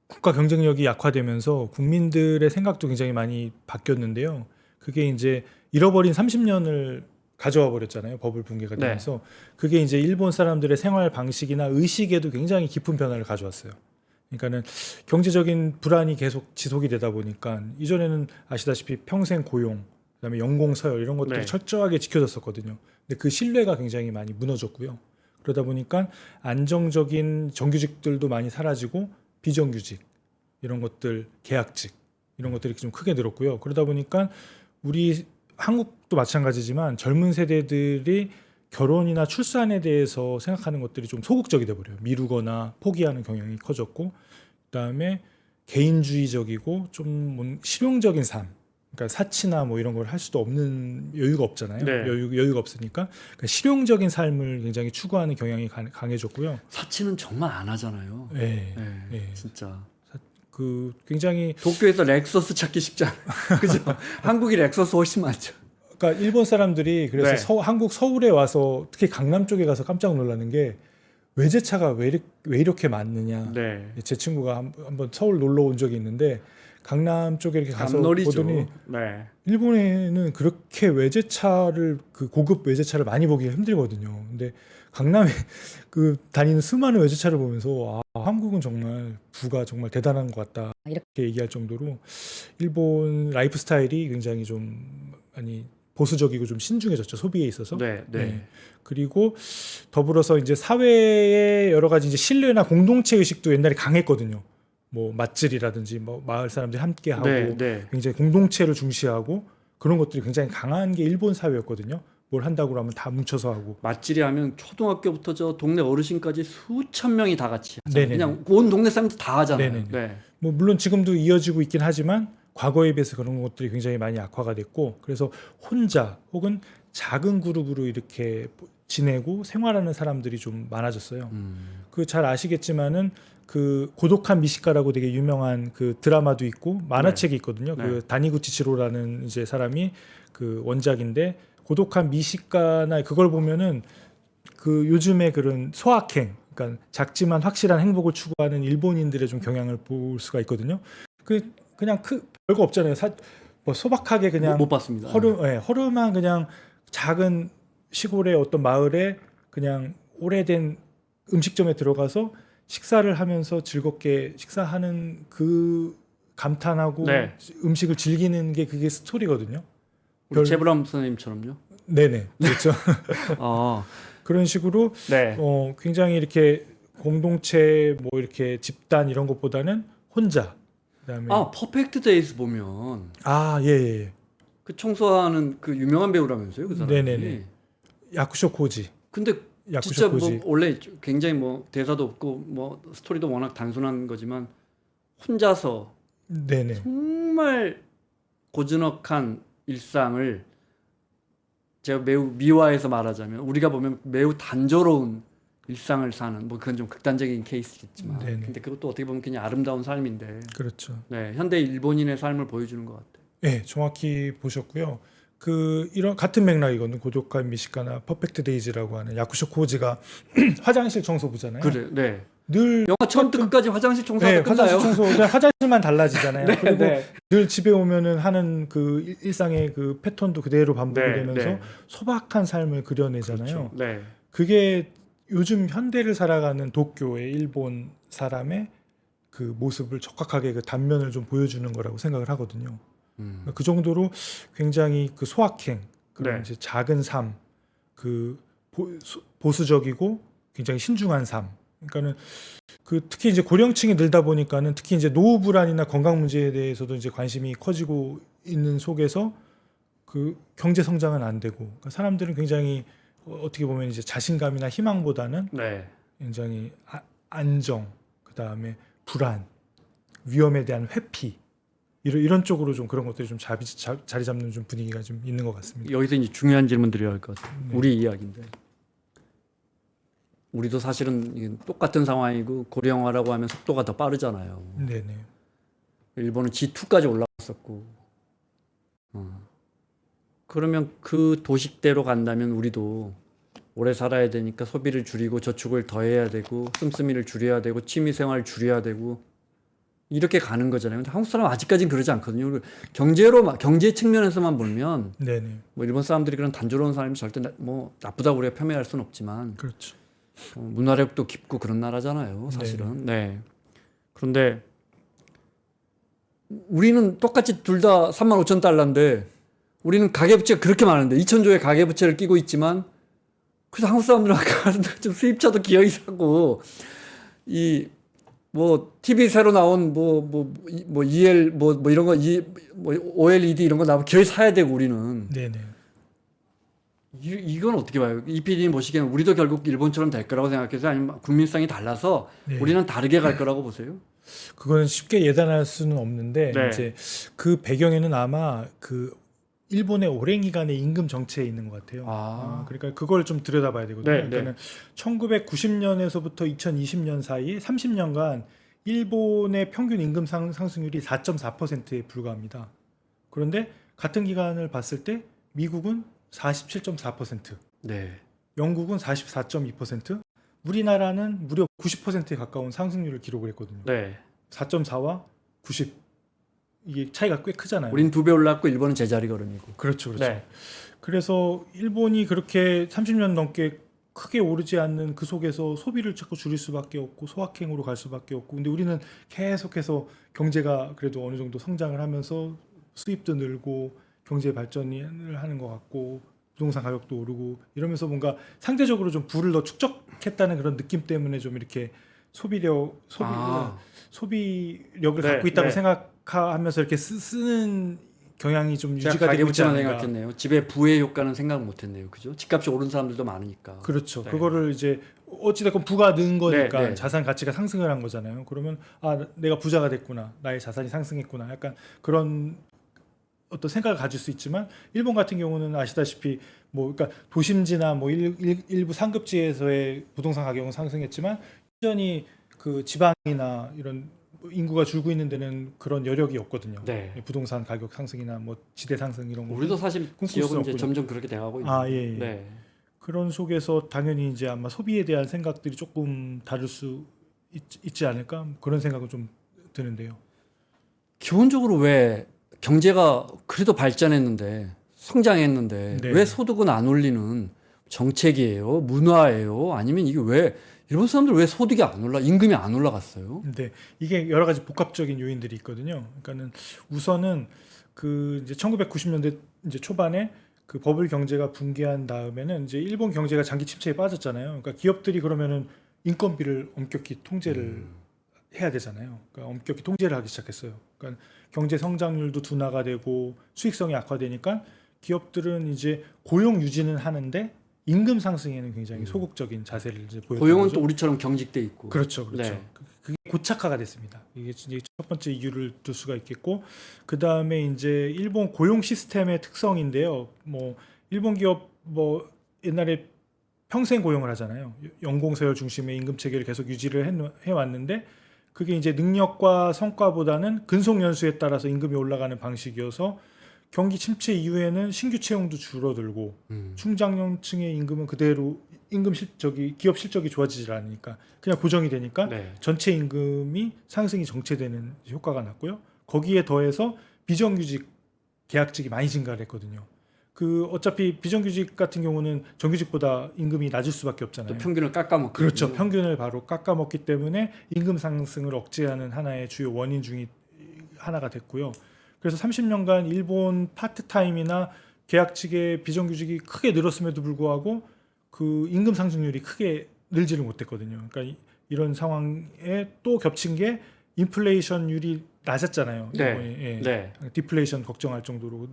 국가 경쟁력이 약화되면서 국민들의 생각도 굉장히 많이 바뀌었는데요. 그게 이제 잃어버린 30년을 가져와 버렸잖아요. 버블 붕괴가 되면서 그게 이제 일본 사람들의 생활 방식이나 의식에도 굉장히 깊은 변화를 가져왔어요. 그러니까는 경제적인 불안이 계속 지속이 되다 보니까 이전에는 아시다시피 평생 고용, 그다음에 영공 서열 이런 것들이 네. 철저하게 지켜졌었거든요. 근데 그 신뢰가 굉장히 많이 무너졌고요. 그러다 보니까 안정적인 정규직들도 많이 사라지고 비정규직 이런 것들, 계약직 이런 것들이 좀 크게 늘었고요. 그러다 보니까 우리 한국도 마찬가지지만 젊은 세대들이 결혼이나 출산에 대해서 생각하는 것들이 좀 소극적이 돼 버려요. 미루거나 포기하는 경향이 커졌고, 그다음에 개인주의적이고 좀 실용적인 삶, 그러니까 사치나 뭐 이런 걸 할 수도 없는 여유가 없잖아요. 네. 여유가 없으니까 그러니까 실용적인 삶을 굉장히 추구하는 경향이 강해졌고요. 사치는 정말 안 하잖아요. 네. 네, 네. 진짜. 그 굉장히 도쿄에서 렉서스 찾기 쉽지 않아요. 그죠? 한국이 렉서스 훨씬 많죠. 그러니까 일본 사람들이 그래서 네. 한국 서울에 와서 특히 강남 쪽에 가서 깜짝 놀라는 게 외제차가 왜 이렇게 많느냐. 네. 제 친구가 한번 서울 놀러 온 적이 있는데 강남 쪽에 이렇게 가서 감놀이죠. 보더니 네. 일본에는 그렇게 외제차를 그 고급 외제차를 많이 보기 힘들거든요. 근데 강남에 그 다니는 수많은 외제차를 보면서 한국은 정말 부가 정말 대단한 것 같다 이렇게 얘기할 정도로 일본 라이프 스타일이 굉장히 좀 많이 보수적이고 좀 신중해졌죠. 소비에 있어서. 네. 네. 그리고 더불어서 이제 사회의 여러 가지 이제 신뢰나 공동체 의식도 옛날에 강했거든요. 뭐 맛집이라든지 뭐 마을 사람들이 함께 하고 네. 네. 굉장히 공동체를 중시하고 그런 것들이 굉장히 강한 게 일본 사회였거든요. 뭘 한다고 하면 다 뭉쳐서 하고. 맛집이 하면 초등학교부터 저 동네 어르신까지 수천 명이 다 같이 하잖아요. 네네네. 그냥 온 동네 사람들 다 하잖아요. 네네네. 네. 뭐 물론 지금도 이어지고 있긴 하지만 과거에 비해서 그런 것들이 굉장히 많이 악화가 됐고, 그래서 혼자 혹은 작은 그룹으로 이렇게 지내고 생활하는 사람들이 좀 많아졌어요. 그 잘 아시겠지만은 그 고독한 미식가라고 되게 유명한 그 드라마도 있고 만화책이 있거든요. 네. 그 다니구치 치로라는 이제 사람이 그 원작인데, 고독한 미식가나 그걸 보면은 그 요즘에 그런 소확행, 그러니까 작지만 확실한 행복을 추구하는 일본인들의 좀 경향을 볼 수가 있거든요. 그냥 별거 없잖아요. 뭐 소박하게 그냥 못 봤습니다. 허름한 그냥 작은 시골의 어떤 마을에 그냥 오래된 음식점에 들어가서 식사를 하면서 즐겁게 식사하는 그 감탄하고 네. 음식을 즐기는 게 그게 스토리거든요. 우리 제브람 선생님처럼요. 네네, 그렇죠. 아, 그런 식으로 네. 굉장히 이렇게 공동체 뭐 이렇게 집단 이런 것보다는 혼자. 그다음에 퍼펙트 데이즈 보면 예. 그 청소하는 그 유명한 배우라면서요, 그 사람이. 네네네. 야쿠쇼 코지. 근데 야쿠쇼 진짜 뭐 코지. 원래 굉장히 뭐 대사도 없고 뭐 스토리도 워낙 단순한 거지만 혼자서 네네. 정말 고즈넉한 일상을 제가 매우 미화해서 말하자면 우리가 보면 매우 단조로운 일상을 사는, 뭐 그건 좀 극단적인 케이스겠지만 네네. 근데 그것도 어떻게 보면 그냥 아름다운 삶인데 그렇죠. 네, 현대 일본인의 삶을 보여주는 것 같아요. 네, 정확히 보셨고요. 이런 같은 맥락이거든요. 고독한 미식가나 퍼펙트 데이즈라고 하는 야쿠쇼 코지가 화장실 청소부잖아요. 그래, 네. 늘 영화 처음부터 끝까지 화장실 청소하다 끝나요. 화장실 청소, 화장실만 달라지잖아요. 네, 그리고 네. 늘 집에 오면은 하는 그 일상의 그 패턴도 그대로 반복이 네, 되면서 네. 소박한 삶을 그려내잖아요. 네. 그게 요즘 현대를 살아가는 도쿄의 일본 사람의 그 모습을 적확하게 그 단면을 좀 보여주는 거라고 생각을 하거든요. 그 정도로 굉장히 그 소확행, 그런 네. 이제 작은 삶, 그 보수적이고 굉장히 신중한 삶. 그러니까는 그 특히 이제 고령층이 늘다 보니까는 특히 이제 노후 불안이나 건강 문제에 대해서도 이제 관심이 커지고 있는 속에서 그 경제 성장은 안 되고, 그러니까 사람들은 굉장히 어떻게 보면 이제 자신감이나 희망보다는 네. 굉장히 안정, 그 다음에 불안, 위험에 대한 회피 이런 쪽으로 좀 그런 것들이 좀 자리 잡는 좀 분위기가 좀 있는 것 같습니다. 여기서 이제 중요한 질문 드려야 할 것 같아요. 네. 우리 이야기인데 우리도 사실은 이게 똑같은 상황이고 고령화라고 하면 속도가 더 빠르잖아요. 네네. 일본은 G2까지 올라갔었고 그러면 그 도식대로 간다면 우리도 오래 살아야 되니까 소비를 줄이고 저축을 더 해야 되고 씀씀이를 줄여야 되고 취미생활을 줄여야 되고 이렇게 가는 거잖아요. 근데 한국 사람은 아직까지는 그러지 않거든요. 경제 측면에서만 보면 네네. 뭐 일본 사람들이 그런 단조로운 삶이 절대 뭐 나쁘다고 우리가 폄훼할 수는 없지만 그렇죠. 문화력도 깊고 그런 나라잖아요, 사실은. 네. 그런데 우리는 똑같이 둘 다 35,000달러인데 우리는 가계부채가 그렇게 많은데 2,000조의 가계부채를 끼고 있지만 그래서 한국 사람들은 아까 좀 수입차도 기어이 사고 이 뭐 TV 새로 나온 뭐 EL 뭐 이런 거 뭐 OLED 이런 거 나오면 기어이 사야 되고 우리는 네네. 이건 어떻게 봐요? 이 PD님 보시기에는 우리도 결국 일본처럼 될 거라고 생각해서 아니면 국민성이 달라서 네. 우리는 다르게 갈 거라고 보세요? 그거는 쉽게 예단할 수는 없는데 네. 이제 그 배경에는 아마 그 일본의 오랜 기간의 임금 정체에 있는 것 같아요. 그러니까 그걸 좀 들여다봐야 되거든요. 네, 그러니까 1990년에서부터 2020년 사이 30년간 일본의 평균 임금 상승률이 4.4%에 불과합니다. 그런데 같은 기간을 봤을 때 미국은 47.4%, 네. 영국은 44.2%, 우리나라는 무려 90%에 가까운 상승률을 기록을 했거든요. 네. 4.4와 90. 이게 차이가 꽤 크잖아요. 우린 2배 올랐고 일본은 제자리 걸음이고. 그렇죠, 그렇죠. 네. 그래서 일본이 그렇게 30년 넘게 크게 오르지 않는 그 속에서 소비를 자꾸 줄일 수밖에 없고 소확행으로 갈 수밖에 없고, 근데 우리는 계속해서 경제가 그래도 어느 정도 성장을 하면서 수입도 늘고 경제 발전을 하는 것 같고 부동산 가격도 오르고 이러면서 뭔가 상대적으로 좀 부를 더 축적했다는 그런 느낌 때문에 좀 이렇게 소비력을 네, 갖고 있다고 네. 생각하면서 이렇게 쓰는 경향이 좀 제가 유지가 되고 있지 가계부채만 않은가. 생각했네요. 집에 부의 효과는 생각 못했네요. 그죠? 집값이 오른 사람들도 많으니까. 그렇죠. 네. 그거를 이제 어찌됐건 부가 는 거니까 네, 네. 자산 가치가 상승을 한 거잖아요. 그러면 내가 부자가 됐구나, 나의 자산이 상승했구나, 약간 그런 어떤 생각을 가질 수 있지만 일본 같은 경우는 아시다시피 그러니까 도심지나 일부 상급지에서의 부동산 가격은 상승했지만 여전히 그 지방이나 이런 인구가 줄고 있는 데는 그런 여력이 없거든요. 네. 부동산 가격 상승이나 지대 상승 이런 거. 우리도 사실 꿈꿀 지역은 수는 이제 없군요. 점점 그렇게 돼가고 있는. 예. 네. 그런 속에서 당연히 이제 아마 소비에 대한 생각들이 조금 다를 수 있지 않을까, 그런 생각은 좀 드는데요. 기본적으로 왜 경제가 그래도 발전했는데 성장했는데 네. 왜 소득은 안 올리는 정책이에요? 문화예요? 아니면 이게 왜 일본 사람들 왜 소득이 안 올라 임금이 안 올라갔어요? 근데 이게 여러 가지 복합적인 요인들이 있거든요. 그러니까는 우선은 그 이제 1990년대 이제 초반에 그 버블 경제가 붕괴한 다음에는 이제 일본 경제가 장기 침체에 빠졌잖아요. 그러니까 기업들이 그러면은 인건비를 엄격히 통제를 해야 되잖아요. 그러니까 엄격히 통제를 하기 시작했어요. 그러니까 경제 성장률도 둔화가 되고 수익성이 악화되니까 기업들은 이제 고용 유지는 하는데 임금 상승에는 굉장히 소극적인 자세를 이제 보였던 고용은 거죠. 또 우리처럼 경직돼 있고. 그렇죠. 네. 그게 고착화가 됐습니다. 이게 이제 첫 번째 이유를 둘 수가 있겠고, 그 다음에 이제 일본 고용 시스템의 특성인데요. 일본 기업 옛날에 평생 고용을 하잖아요. 연공서열 중심의 임금 체계를 계속 유지를 해왔는데, 그게 이제 능력과 성과보다는 근속 연수에 따라서 임금이 올라가는 방식이어서 경기 침체 이후에는 신규 채용도 줄어들고 중장년층의 임금은 그대로 기업 실적이 좋아지질 않으니까 그냥 고정이 되니까 네. 전체 임금이 상승이 정체되는 효과가 났고요. 거기에 더해서 비정규직 계약직이 많이 증가를 했거든요. 어차피 비정규직 같은 경우는 정규직보다 임금이 낮을 수밖에 없잖아요. 또 평균을 깎아먹고. 그렇죠. 평균을 바로 깎아먹기 때문에 임금 상승을 억제하는 하나의 주요 원인 중에 하나가 됐고요. 그래서 30년간 일본 파트타임이나 계약직의 비정규직이 크게 늘었음에도 불구하고 그 임금 상승률이 크게 늘지를 못했거든요. 그러니까 이런 상황에 또 겹친 게 인플레이션율이 낮았잖아요. 네. 네. 디플레이션 걱정할 정도로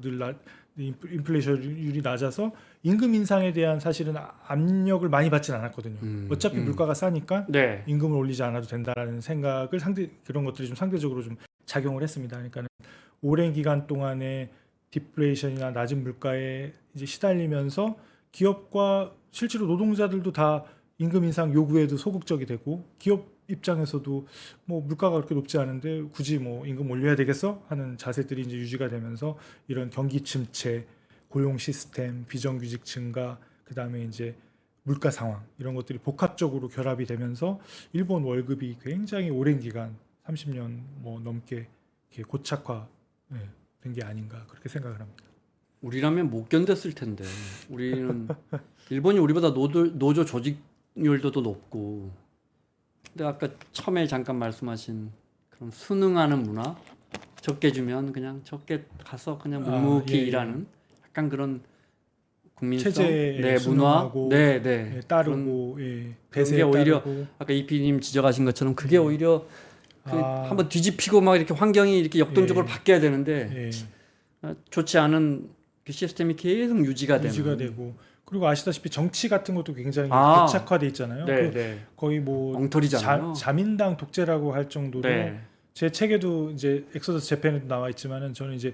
인플레이션율이 낮아서 임금 인상에 대한 사실은 압력을 많이 받지는 않았거든요. 어차피 물가가 싸니까 네. 임금을 올리지 않아도 된다라는 생각을 그런 것들이 좀 상대적으로 좀 작용을 했습니다. 그러니까 오랜 기간 동안에 디플레이션이나 낮은 물가에 이제 시달리면서 기업과 실제로 노동자들도 다 임금 인상 요구에도 소극적이 되고, 기업 입장에서도 물가가 그렇게 높지 않은데 굳이 임금 올려야 되겠어 하는 자세들이 이제 유지가 되면서 이런 경기 침체, 고용 시스템, 비정규직 증가, 그 다음에 이제 물가 상황, 이런 것들이 복합적으로 결합이 되면서 일본 월급이 굉장히 오랜 기간 30년 넘게 이렇게 고착화 된 게 아닌가, 그렇게 생각을 합니다. 우리라면 못 견뎠을 텐데. 우리는 일본이 우리보다 노조 조직률도 더 높고. 근데 아까 처음에 잠깐 말씀하신 그런 순응하는 문화, 적게 주면 그냥 적게 가서 그냥 묵묵히 예, 예. 일하는 약간 그런 국민성, 체제에 네, 문화, 순응하고 네, 네. 예, 따르고 예, 그런 대세에 게 오히려 따르고 아까 이피님 지적하신 것처럼 그게 오히려 그 아, 한번 뒤집히고 막 이렇게 환경이 이렇게 역동적으로 예. 바뀌어야 되는데 예, 좋지 않은 그 시스템이 계속 유지가 유지가 되는. 되고 그리고 아시다시피 정치 같은 것도 굉장히 아, 고착화돼 있잖아요. 네, 그 네. 거의 뭐 엉터리잖아요. 자민당 독재라고 할 정도로 네, 제 책에도 이제 엑소더스 재팬에도 나와 있지만은 저는 이제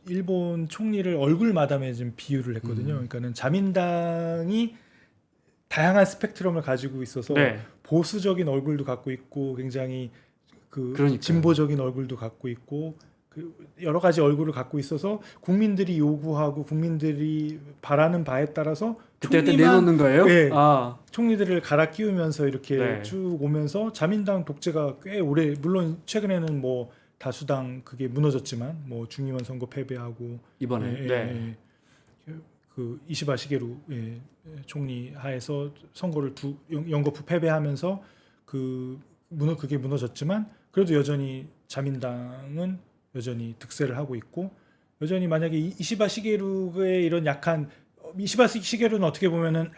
일본 총리를 얼굴 마담에 좀 비유를 했거든요. 그러니까는 자민당이 다양한 스펙트럼을 가지고 있어서 네. 보수적인 얼굴도 갖고 있고 굉장히 그 그러니까요. 진보적인 얼굴도 갖고 있고 그 여러 가지 얼굴을 갖고 있어서 국민들이 요구하고 국민들이 바라는 바에 따라서 그때 내놓는 거예요? 네, 아, 총리들을 갈아 끼우면서 이렇게 네. 쭉 오면서 자민당 독재가 꽤 오래 물론 최근에는 뭐 다수당 그게 무너졌지만 뭐 중의원 선거 패배하고 이번에. 예, 네. 그 이시바 시게루 총리 하에서 선거를 연거푸 패배하면서 그게 무너졌지만 그래도 여전히 자민당은 여전히 득세를 하고 있고 여전히 만약에 이시바 시게루의 이런 약한 이시바 시게루는 어떻게 보면은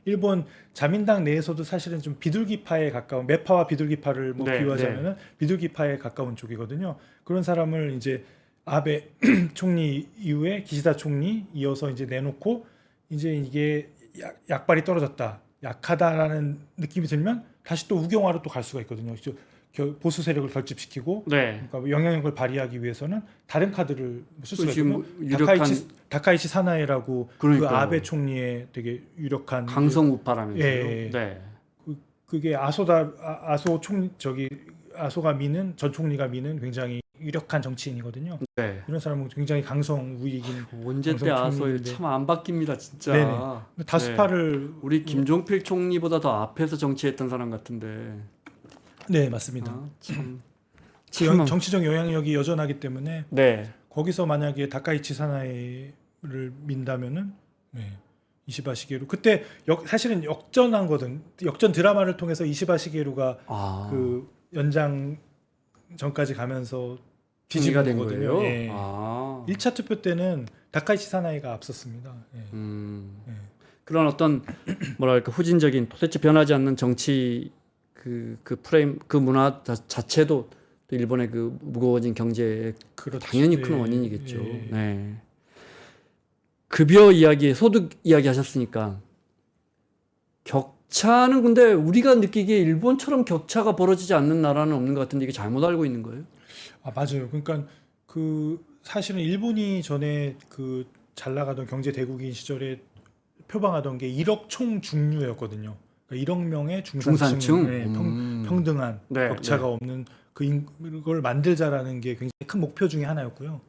일본 자민당 내에서도 사실은 좀 비둘기파에 가까운 매파와 비둘기파를 뭐 네, 비유하자면은 비둘기파에 가까운 쪽이거든요. 그런 사람을 이제 아베 총리 이후에 기시다 총리 이어서 이제 내놓고 이제 이게 약발이 떨어졌다, 약하다라는 느낌이 들면 다시 또 우경화로 또 갈 수가 있거든요. 보수 세력을 결집시키고 네. 그러니까 영향력을 발휘하기 위해서는 다른 카드를 쓸 수가 지금 있거든요. 유력한 다카이치 사나에라고 그 그러니까요. 아베 총리의 되게 유력한 강성 우파라면서요. 예. 네. 그게 아소가 미는 전 총리가 미는 굉장히 유력한 정치인이거든요. 네. 이런 사람은 굉장히 강성 우익인 언제 때 강성 아소요? 총리인데. 참 안 바뀝니다, 진짜. 네네. 다수파를 우리 김종필 총리보다 더 앞에서 정치했던 사람 같은데. 네 맞습니다. 아, 참. 그 정치적 영향력이 여전하기 때문에 네. 거기서 만약에 다카이치 사나이를 민다면은 이시바 시게루 그때 사실은 역전 드라마를 통해서 이시바 시게루가 아. 그 연장 전까지 가면서 뒤지가 된 거거든요. 거예요. 예. 아. 1차 투표 때는 다카이치 사나이가 앞섰습니다. 예. 예. 그런 어떤 뭐랄까 후진적인 도대체 변하지 않는 정치 그 프레임 그 문화 자체도 또 일본의 그 무거워진 경제에 그렇죠. 당연히 큰 예. 원인이겠죠. 예. 네. 급여 이야기, 소득 이야기 하셨으니까 격차는 근데 우리가 느끼기에 일본처럼 격차가 벌어지지 않는 나라는 없는 것 같은데 이게 잘못 알고 있는 거예요? 아 맞아요. 그러니까 그 사실은 일본이 전에 그 잘 나가던 경제 대국인 시절에 표방하던 게 1억 총 중류였거든요. 그러니까 1억 명의 중산층, 네, 평등한 네, 격차가 없는 그걸 만들자라는 게 굉장히 큰 목표 중에 하나였고요.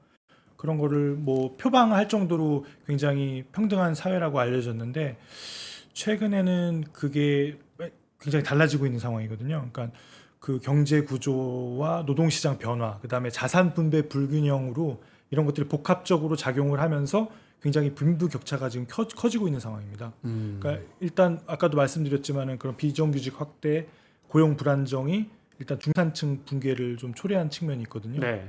그런 거를 뭐 표방할 정도로 굉장히 평등한 사회라고 알려졌는데 최근에는 그게 굉장히 달라지고 있는 상황이거든요. 그러니까 그 경제 구조와 노동시장 변화, 그다음에 자산 분배 불균형으로 이런 것들이 복합적으로 작용을 하면서 굉장히 빈부 격차가 지금 커지고 있는 상황입니다. 그러니까 일단 아까도 말씀드렸지만은 그런 비정규직 확대, 고용 불안정이 일단 중산층 붕괴를 좀 초래한 측면이 있거든요. 네.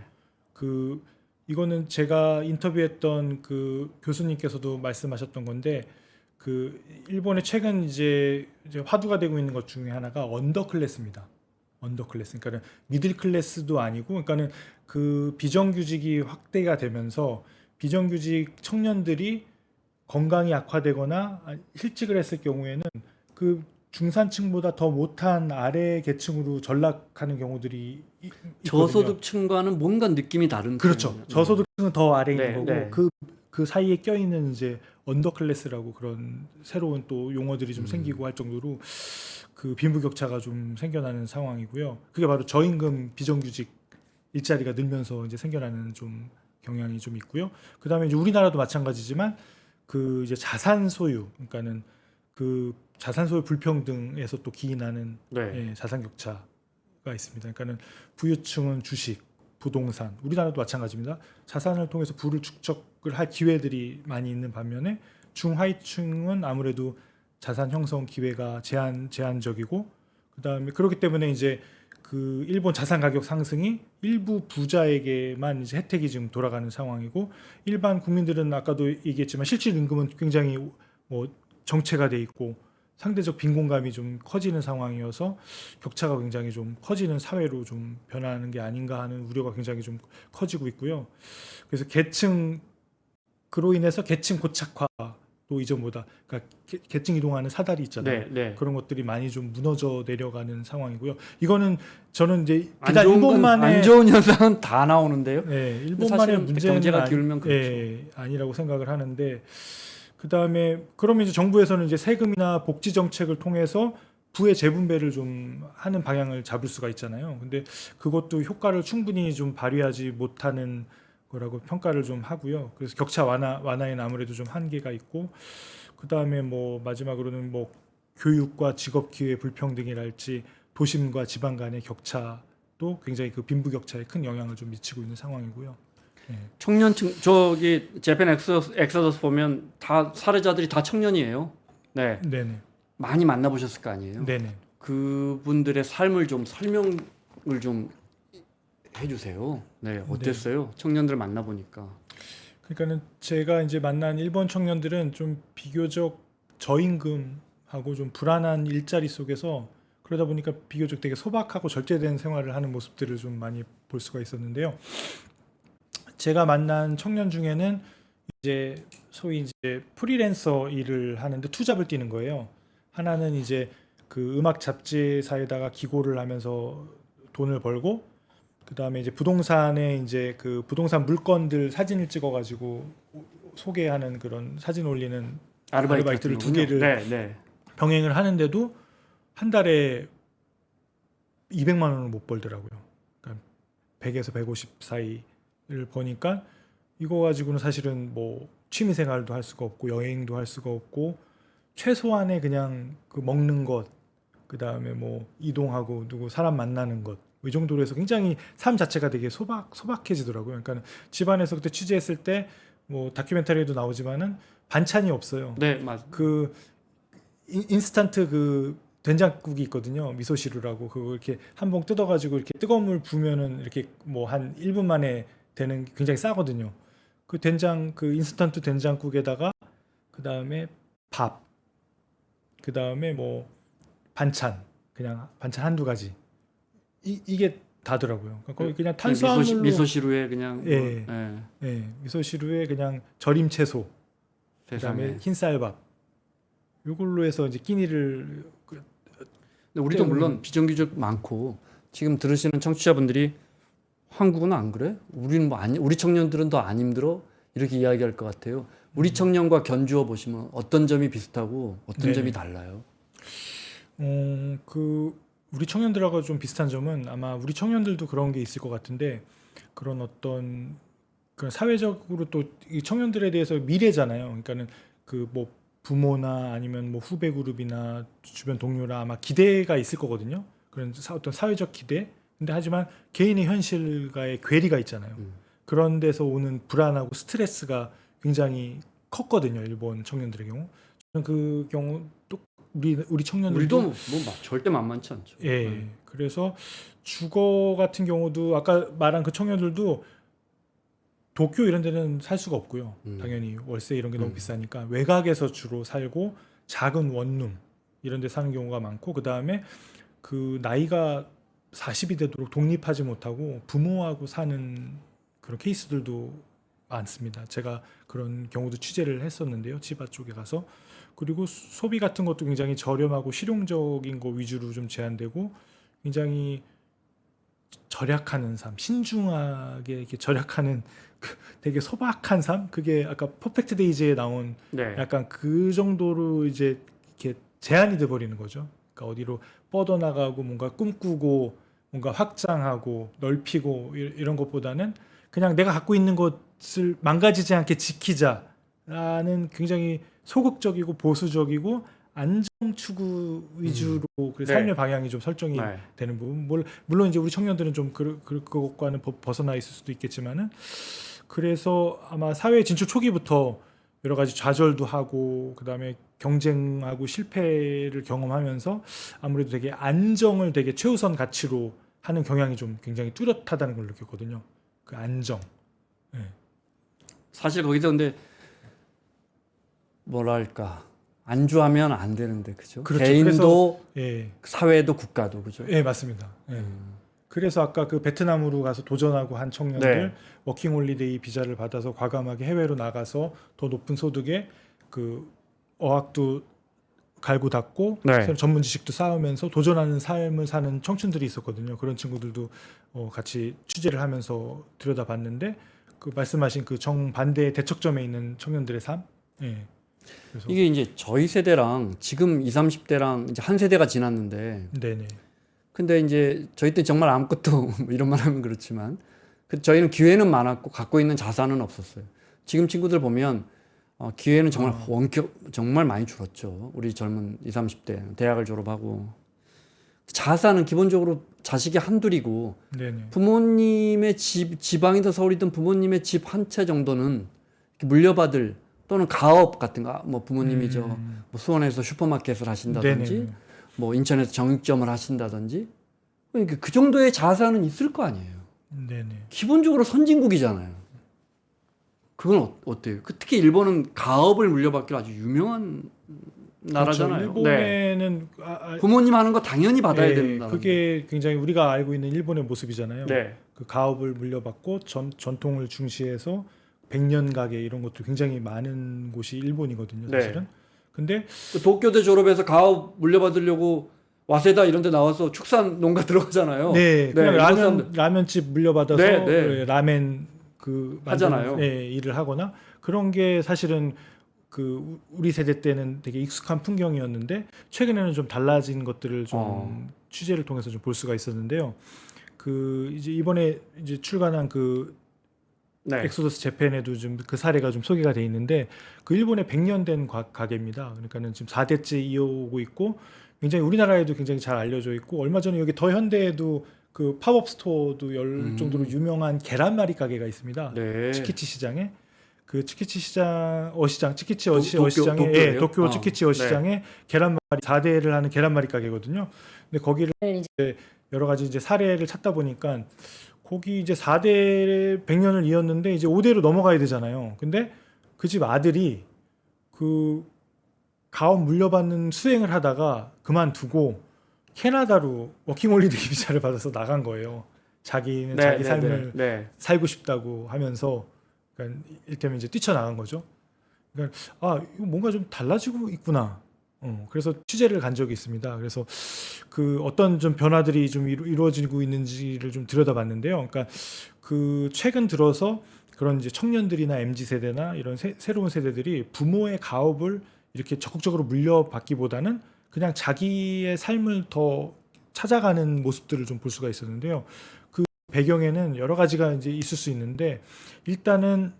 이거는 제가 인터뷰했던 그 교수님께서도 말씀하셨던 건데 그 일본의 최근 이제 화두가 되고 있는 것 중에 하나가 언더 클래스입니다. 언더 클래스. 그러니까 미들 클래스도 아니고 그러니까는 그 비정규직이 확대가 되면서 비정규직 청년들이 건강이 악화되거나 실직을 했을 경우에는 그 중산층보다 더 못한 아래 계층으로 전락하는 경우들이 있거든요. 저소득층과는 뭔가 느낌이 다른. 그렇죠. 편이에요. 저소득층은 더 아래에 네, 있는 거고 네. 그 사이에 껴있는 이제 언더 클래스라고 그런 새로운 또 용어들이 좀 생기고 할 정도로 그 빈부격차가 좀 생겨나는 상황이고요. 그게 바로 저임금 비정규직 일자리가 늘면서 이제 생겨나는 좀 경향이 좀 있고요. 그다음에 이제 우리나라도 마찬가지지만 그 이제 자산 소유, 그러니까는 그 자산 소유 불평등에서 또 기인하는 네. 자산 격차가 있습니다. 그러니까는 부유층은 주식, 부동산, 우리나라도 마찬가지입니다. 자산을 통해서 부를 축적을 할 기회들이 많이 있는 반면에 중하위층은 아무래도 자산 형성 기회가 제한적이고 그다음에 그렇기 때문에 이제 그 일본 자산 가격 상승이 일부 부자에게만 이제 혜택이 지금 돌아가는 상황이고 일반 국민들은 아까도 얘기했지만 실질 임금은 굉장히 뭐 정체가 돼 있고 상대적 빈곤감이 좀 커지는 상황이어서 격차가 굉장히 좀 커지는 사회로 좀 변하는 게 아닌가 하는 우려가 굉장히 좀 커지고 있고요. 그래서 그로 인해서 계층 고착화도 이전보다 그러니까 계층 이동하는 사다리 있잖아요. 네, 네. 그런 것들이 많이 좀 무너져 내려가는 상황이고요. 이거는 저는 이제 안 비단 좋은 건, 일본만의 안 좋은 현상은 다 나오는데요. 일본만의 사실은 문제는 경제가 기울면 그렇죠. 아니라고 생각을 하는데 그다음에 그러면 이제 정부에서는 이제 세금이나 복지 정책을 통해서 부의 재분배를 좀 하는 방향을 잡을 수가 있잖아요. 근데 그것도 효과를 충분히 좀 발휘하지 못하는 거라고 평가를 좀 하고요. 그래서 격차 완화에는 아무래도 좀 한계가 있고 그다음에 뭐 마지막으로는 뭐 교육과 직업 기회 불평등이랄지 도심과 지방 간의 격차도 굉장히 그 빈부 격차에 큰 영향을 좀 미치고 있는 상황이고요. 청년층 저기 재팬 엑소더스 보면 다 사례자들이 다 청년이에요. 네. 네네. 많이 만나보셨을 거 아니에요. 네네. 그분들의 삶을 좀 설명을 좀 해주세요. 네, 어땠어요? 청년들 만나보니까. 그러니까는 제가 이제 만난 일본 청년들은 좀 비교적 저임금하고 좀 불안한 일자리 속에서 그러다 보니까 비교적 되게 소박하고 절제된 생활을 하는 모습들을 좀 많이 볼 수가 있었는데요. 제가 만난 청년 중에는 이제 소위 이제 프리랜서 일을 하는데 투잡을 뛰는 거예요. 하나는 이제 그 음악 잡지사에다가 기고를 하면서 돈을 벌고 그다음에 이제 부동산에 이제 그 부동산 물건들 사진을 찍어가지고 소개하는 그런 사진 올리는 아르바이트를 두 개를 네. 병행을 하는데도 한 달에 200만 원을 못 벌더라고요. 그러니까 100에서 150 사이를 버니까 이거 가지고는 사실은 뭐 취미 생활도 할 수가 없고 여행도 할 수가 없고 최소한의 그냥 그 먹는 것 그다음에 뭐 이동하고 누구 사람 만나는 것 이 정도로 해서 굉장히 삶 자체가 되게 소박해지더라고요. 그러니까 집안에서 그때 취재했을 때 뭐 다큐멘터리에도 나오지만은 반찬이 없어요. 네, 맞. 그 인스턴트 그 된장국이 있거든요. 미소시루라고 그거 이렇게 한 봉 뜯어가지고 이렇게 뜨거운 물 부으면은 이렇게 뭐 한 1분 만에 되는 굉장히 싸거든요. 그 된장 그 인스턴트 된장국에다가 그 다음에 밥, 그 다음에 뭐 반찬 그냥 반찬 한두 가지 이게 다더라고요. 거의 그냥 탄수화물로 미소시루에 그냥 미소시루에 그냥 절임 채소 그다음에 세상에. 흰쌀밥 이걸로 해서 이제 끼니를 근데 우리도 때문에- 물론 비정규직 많고 지금 들으시는 청취자분들이 한국은 안 그래? 우리는 뭐 우리 청년들은 더 안 힘들어? 이렇게 이야기할 것 같아요. 우리 청년과 견주어 보시면 어떤 점이 비슷하고 어떤 네. 점이 달라요? 그 우리 청년들하고 좀 비슷한 점은 아마 우리 청년들도 그런 게 있을 것 같은데 그런 어떤 그런 사회적으로 또 이 청년들에 대해서 미래잖아요. 그러니까는 그 뭐 부모나 아니면 뭐 후배 그룹이나 주변 동료나 아마 기대가 있을 거거든요. 그런 어떤 사회적 기대. 근데 하지만 개인의 현실과의 괴리가 있잖아요. 그런 데서 오는 불안하고 스트레스가 굉장히 컸거든요. 일본 청년들의 경우. 저는 그 경우 또 우리 청년들도 우리도 뭐 절대 만만치 않죠. 예. 그래서 주거 같은 경우도 아까 말한 그 청년들도 도쿄 이런 데는 살 수가 없고요. 당연히 월세 이런 게 너무 비싸니까 외곽에서 주로 살고 작은 원룸 이런 데 사는 경우가 많고 그다음에 그 나이가 40이 되도록 독립하지 못하고 부모하고 사는 그런 케이스들도 많습니다. 제가 그런 경우도 취재를 했었는데요. 치바 쪽에 가서. 그리고 소비 같은 것도 굉장히 저렴하고 실용적인 거 위주로 좀 제한되고 굉장히 절약하는 삶, 신중하게 이렇게 절약하는 되게 소박한 삶, 그게 아까 퍼펙트 데이즈에 나온 네. 약간 그 정도로 이제 이렇게 제한이 돼 버리는 거죠. 그러니까 어디로 뻗어나가고 뭔가 꿈꾸고 뭔가 확장하고 넓히고 이런 것보다는 그냥 내가 갖고 있는 것을 망가지지 않게 지키자라는 굉장히 소극적이고 보수적이고 안정 추구 위주로 그 네. 삶의 방향이 좀 설정이 네. 되는 부분. 물론 이제 우리 청년들은 좀 그것과는 벗어나 있을 수도 있겠지만은 그래서 아마 사회 진출 초기부터 여러 가지 좌절도 하고 그다음에 경쟁하고 실패를 경험하면서 아무래도 되게 안정을 되게 최우선 가치로 하는 경향이 좀 굉장히 뚜렷하다는 걸 느꼈거든요. 그 안정. 예. 사실 거기서 근데 뭐랄까 안주하면 안 되는데 그죠? 그렇죠. 개인도 예. 사회도 국가도 그죠? 예, 맞습니다. 예. 그래서 아까 그 베트남으로 가서 도전하고 한 청년들 네. 워킹홀리데이 비자를 받아서 과감하게 해외로 나가서 더 높은 소득에 그 어학도 갈고 닦고 네. 새로 전문 지식도 쌓으면서 도전하는 삶을 사는 청춘들이 있었거든요. 그런 친구들도 같이 취재를 하면서 들여다봤는데 그 말씀하신 그 정반대의 대척점에 있는 청년들의 삶. 예. 그래서 이게 이제 저희 세대랑 지금 20, 30대랑 이제 한 세대가 지났는데 네네. 근데 이제 저희 때 정말 아무것도 뭐 이런 말 하면 그렇지만 저희는 기회는 많았고 갖고 있는 자산은 없었어요. 지금 친구들 보면 기회는 정말 정말 많이 줄었죠. 우리 젊은 20, 30대 대학을 졸업하고 자산은 기본적으로 자식이 한둘이고 네네. 부모님의 지방이든 서울이든 부모님의 집 한 채 정도는 이렇게 물려받을 또는 가업 같은 거 뭐 부모님이 뭐 수원에서 슈퍼마켓을 하신다든지 네네네. 뭐 인천에서 정육점을 하신다든지 그러니까 그 정도의 자산은 있을 거 아니에요. 네네. 기본적으로 선진국이잖아요. 그건 어때요? 특히 일본은 가업을 물려받기로 아주 유명한 나라잖아요. 그렇죠. 일본에는 부모님 하는 거 당연히 받아야 예, 된다. 그게 굉장히 우리가 알고 있는 일본의 모습이잖아요. 네. 그 가업을 물려받고 전통을 중시해서 100년 가게 이런 것도 굉장히 많은 곳이 일본이거든요, 네. 사실은. 근데 그 도쿄대 졸업해서 가업 물려받으려고 와세다 이런 데 나와서 축산 농가 들어가잖아요. 네, 그냥 일본 사람들. 라면집 물려받아서 네, 네. 라멘 그 하잖아요. 일을 하거나 그런 게 사실은 그 우리 세대 때는 되게 익숙한 풍경이었는데 최근에는 좀 달라진 것들을 좀 취재를 통해서 좀 볼 수가 있었는데요. 그 이제 이번에 이제 출간한 그 네. 엑소더스 재팬에도 좀 그 사례가 좀 소개가 돼 있는데 그 일본의 100년 된 가게입니다. 그러니까는 지금 4대째 이어오고 있고 굉장히 우리나라에도 굉장히 잘 알려져 있고 얼마 전에 여기 더 현대에도 그 팝업 스토어도 열 정도로 유명한 계란말이 가게가 있습니다. 네. 치키치 시장에 그 치키치 시장 치키치 도쿄, 어시장에 도쿄예요? 도쿄 치키치 어시장에 계란말이 4대를 하는 계란말이 가게거든요. 근데 거기를 이제 여러 가지 이제 사례를 찾다 보니까 거기 이제 4대 100년을 이었는데 이제 5대로 넘어가야 되잖아요. 근데 그 집 아들이 그 가업 물려받는 수행을 하다가 그만두고 캐나다로 워킹홀리데이 비자를 받아서 나간 거예요. 자기는 자기 삶을 살고 싶다고 하면서 그러니까 일테면 이제 뛰쳐나간 거죠. 그러니까 이거 뭔가 좀 달라지고 있구나. 그래서 취재를 간 적이 있습니다. 그래서 그 어떤 좀 변화들이 좀 이루어지고 있는지를 좀 들여다봤는데요. 그러니까 그 최근 들어서 그런 이제 청년들이나 MZ 세대나 이런 새로운 세대들이 부모의 가업을 이렇게 적극적으로 물려받기보다는 그냥 자기의 삶을 더 찾아가는 모습들을 좀 볼 수가 있었는데요. 그 배경에는 여러 가지가 이제 있을 수 있는데 일단은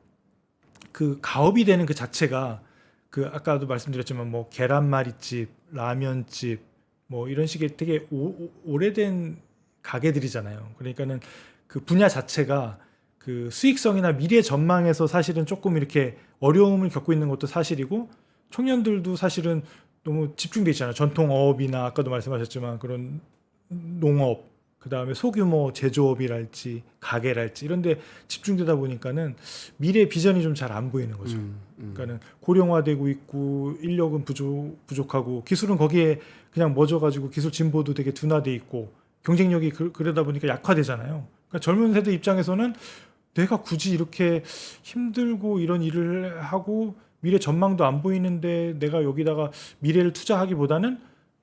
그 가업이 되는 그 자체가 그 아까도 말씀드렸지만 뭐 계란말이집, 라면집 뭐 이런 식의 되게 오래된 가게들이잖아요. 그러니까는 그 분야 자체가 그 수익성이나 미래 전망에서 사실은 조금 이렇게 어려움을 겪고 있는 것도 사실이고 청년들도 사실은 너무 집중돼 있잖아요. 전통어업이나 아까도 말씀하셨지만 그런 농업, 그다음에 소규모 제조업이랄지 가게랄지 이런 데 집중되다 보니까는 미래 비전이 좀 잘 안 보이는 거죠. 그러니까는 고령화되고 있고 인력은 부족하고 기술은 거기에 그냥 멎어 가지고 기술 진보도 되게 둔화돼 있고 경쟁력이 그러다 보니까 약화되잖아요. 그러니까 젊은 세대 입장에서는 내가 굳이 이렇게 힘들고 이런 일을 하고 미래 전망도 안 보이는데 내가 여기다가 미래를 투자하기보다는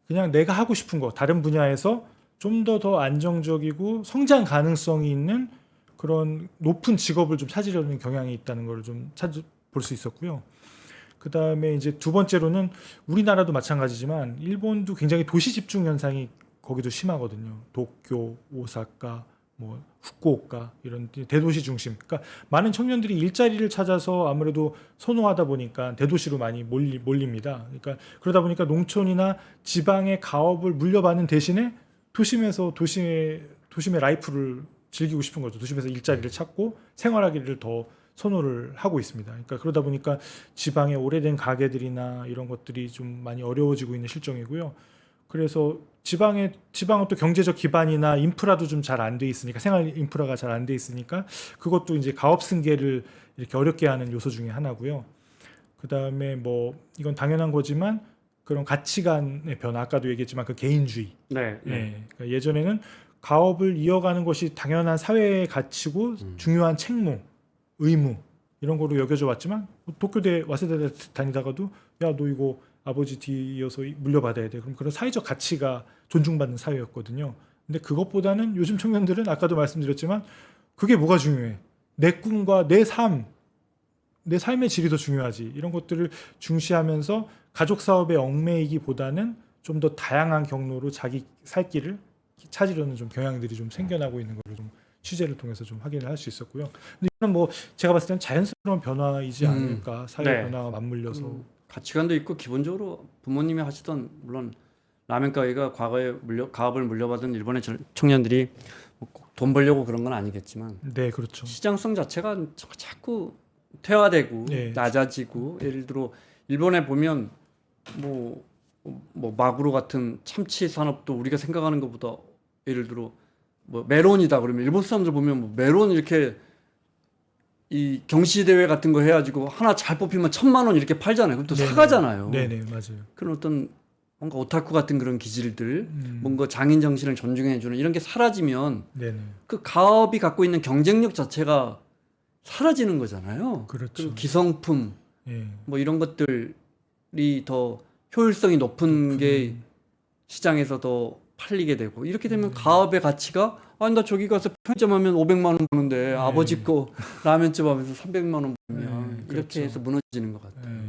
그냥 내가 하고 싶은 거 다른 분야에서 좀 더 안정적이고 성장 가능성이 있는 그런 높은 직업을 좀 찾으려는 경향이 있다는 걸 좀 볼 수 있었고요. 그 다음에 이제 두 번째로는 우리나라도 마찬가지지만 일본도 굉장히 도시 집중 현상이 거기도 심하거든요. 도쿄, 오사카, 뭐 후쿠오카 이런 대도시 중심. 그러니까 많은 청년들이 일자리를 찾아서 아무래도 선호하다 보니까 대도시로 많이 몰립니다. 그러니까 그러다 보니까 농촌이나 지방의 가업을 물려받는 대신에 도심에서 도심의 라이프를 즐기고 싶은 거죠. 도심에서 일자리를 찾고 생활하기를 더 선호를 하고 있습니다. 그러니까 그러다 보니까 지방의 오래된 가게들이나 이런 것들이 좀 많이 어려워지고 있는 실정이고요. 그래서 지방은 또 경제적 기반이나 인프라도 좀 잘 안 돼 있으니까 생활 인프라가 잘 안 돼 있으니까 그것도 이제 가업 승계를 이렇게 어렵게 하는 요소 중에 하나고요. 그다음에 뭐 이건 당연한 거지만 그런 가치관의 변화 아까도 얘기했지만 그 개인주의. 네. 예. 그러니까 예전에는 가업을 이어가는 것이 당연한 사회의 가치고 중요한 책무, 의무 이런 거로 여겨져 왔지만 도쿄대 와세다대 다니다가도 야 너 이거 아버지 뒤이어서 물려받아야 돼. 그럼 그런 사회적 가치가 존중받는 사회였거든요. 근데 그것보다는 요즘 청년들은 아까도 말씀드렸지만 그게 뭐가 중요해? 내 꿈과 내 삶의 질이 더 중요하지. 이런 것들을 중시하면서 가족 사업에 얽매이기보다는 좀 더 다양한 경로로 자기 살 길을 찾으려는 좀 경향들이 좀 생겨나고 있는 걸 좀 취재를 통해서 좀 확인을 할 수 있었고요. 근데 이건 뭐 제가 봤을 때는 자연스러운 변화이지 않을까. 사회 네. 변화와 맞물려서. 가치관도 있고 기본적으로 부모님이 하시던 물론 라면 가게가 과거에 가업을 물려받은 일본의 청년들이 돈 벌려고 그런 건 아니겠지만 네, 그렇죠. 시장성 자체가 자꾸 퇴화되고 네. 낮아지고 예를 들어 일본에 보면 뭐 마구로 같은 참치 산업도 우리가 생각하는 것보다 예를 들어 뭐 메론이다 그러면 일본 사람들 보면 뭐 메론 이렇게 이 경시 대회 같은 거 해가지고 하나 잘 뽑히면 1,000만 원 이렇게 팔잖아요. 그럼 또 네네. 사가잖아요. 네네, 맞아요. 그런 어떤 뭔가 오타쿠 같은 그런 기질들, 뭔가 장인 정신을 존중해주는 이런 게 사라지면 네네. 그 가업이 갖고 있는 경쟁력 자체가 사라지는 거잖아요. 그렇죠. 그리고 기성품 예. 뭐 이런 것들이 더 효율성이 높은 게 시장에서 더 팔리게 되고 이렇게 되면 가업의 가치가 아니 나 저기 가서 편의점 하면 500만 원 버는데 아버지 거 라면집 하면서 300만 원 벌면 이렇게 그렇죠. 해서 무너지는 것 같아요.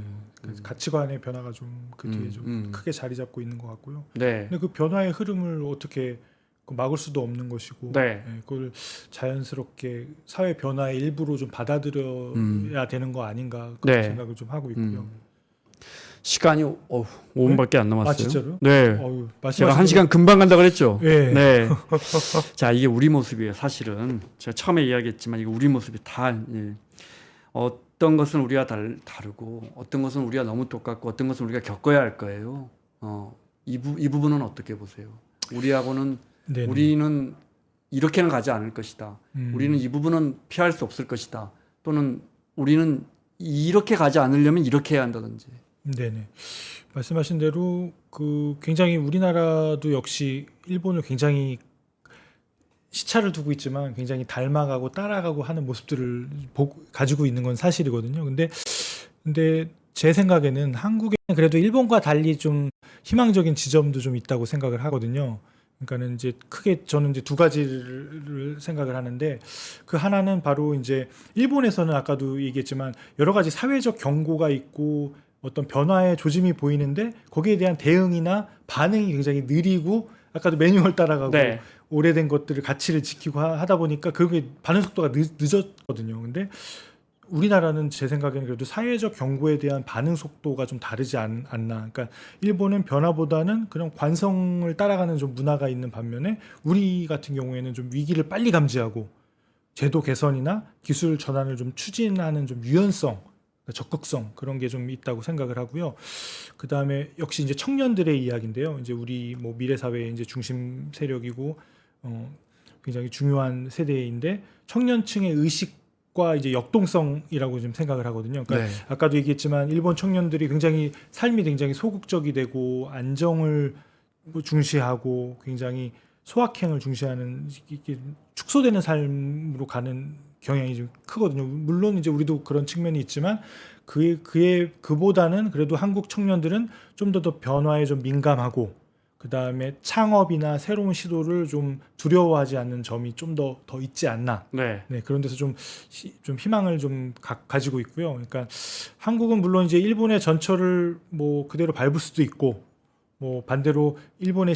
그래서 가치관의 변화가 좀 그 뒤에 좀 음. 크게 자리 잡고 있는 것 같고요. 네. 근데 그 변화의 흐름을 어떻게 막을 수도 없는 것이고, 네. 그걸 자연스럽게 사회 변화의 일부로 좀 받아들여야 되는 거 아닌가 그런 네. 생각을 좀 하고 있고요. 시간이 5분밖에 안 남았어요. 아 진짜로? 네. 어우, 제가 1시간 금방 간다 그랬죠. 네. 네. 자, 이게 우리 모습이에요. 사실은 제가 처음에 이야기했지만 이게 우리 모습이 다 어떤 것은 우리가 다르고 어떤 것은 우리가 너무 똑같고 어떤 것은 우리가 겪어야 할 거예요. 이 부분은 어떻게 보세요? 우리하고는 네네. 우리는 이렇게는 가지 않을 것이다. 우리는 이 부분은 피할 수 없을 것이다. 또는 우리는 이렇게 가지 않으려면 이렇게 해야 한다든지. 네네. 말씀하신 대로 그 굉장히 우리나라도 역시 일본을 굉장히 시차를 두고 있지만 굉장히 닮아가고 따라가고 하는 모습들을 가지고 있는 건 사실이거든요. 근데 제 생각에는 한국에는 그래도 일본과 달리 좀 희망적인 지점도 좀 있다고 생각을 하거든요. 그러니까는 이제 크게 저는 이제 두 가지를 생각을 하는데 그 하나는 바로 이제 일본에서는 아까도 얘기했지만 여러 가지 사회적 경고가 있고 어떤 변화의 조짐이 보이는데 거기에 대한 대응이나 반응이 굉장히 느리고 아까도 매뉴얼 따라가고 네. 오래된 것들을 가치를 지키고 하다 보니까 그게 반응 속도가 늦었거든요. 근데 우리나라는 제 생각에는 그래도 사회적 경고에 대한 반응 속도가 좀 다르지 않나. 그러니까 일본은 변화보다는 그런 관성을 따라가는 좀 문화가 있는 반면에 우리 같은 경우에는 좀 위기를 빨리 감지하고 제도 개선이나 기술 전환을 좀 추진하는 좀 유연성, 적극성 그런 게 좀 있다고 생각을 하고요. 그 다음에 역시 이제 청년들의 이야기인데요. 이제 우리 뭐 미래 사회의 이제 중심 세력이고 굉장히 중요한 세대인데 청년층의 의식과 이제 역동성이라고 좀 생각을 하거든요. 그러니까 네. 아까도 얘기했지만 일본 청년들이 굉장히 삶이 굉장히 소극적이 되고 안정을 뭐 중시하고 굉장히 소확행을 중시하는 이게 축소되는 삶으로 가는 경향이 좀 크거든요. 물론 이제 우리도 그런 측면이 있지만 그보다는 그래도 한국 청년들은 좀 더 변화에 좀 민감하고 그 다음에 창업이나 새로운 시도를 좀 두려워하지 않는 점이 좀 더 있지 않나. 네. 네, 그런 데서 좀 희망을 좀 가지고 있고요. 그러니까 한국은 물론 이제 일본의 전철을 뭐 그대로 밟을 수도 있고 뭐 반대로 일본의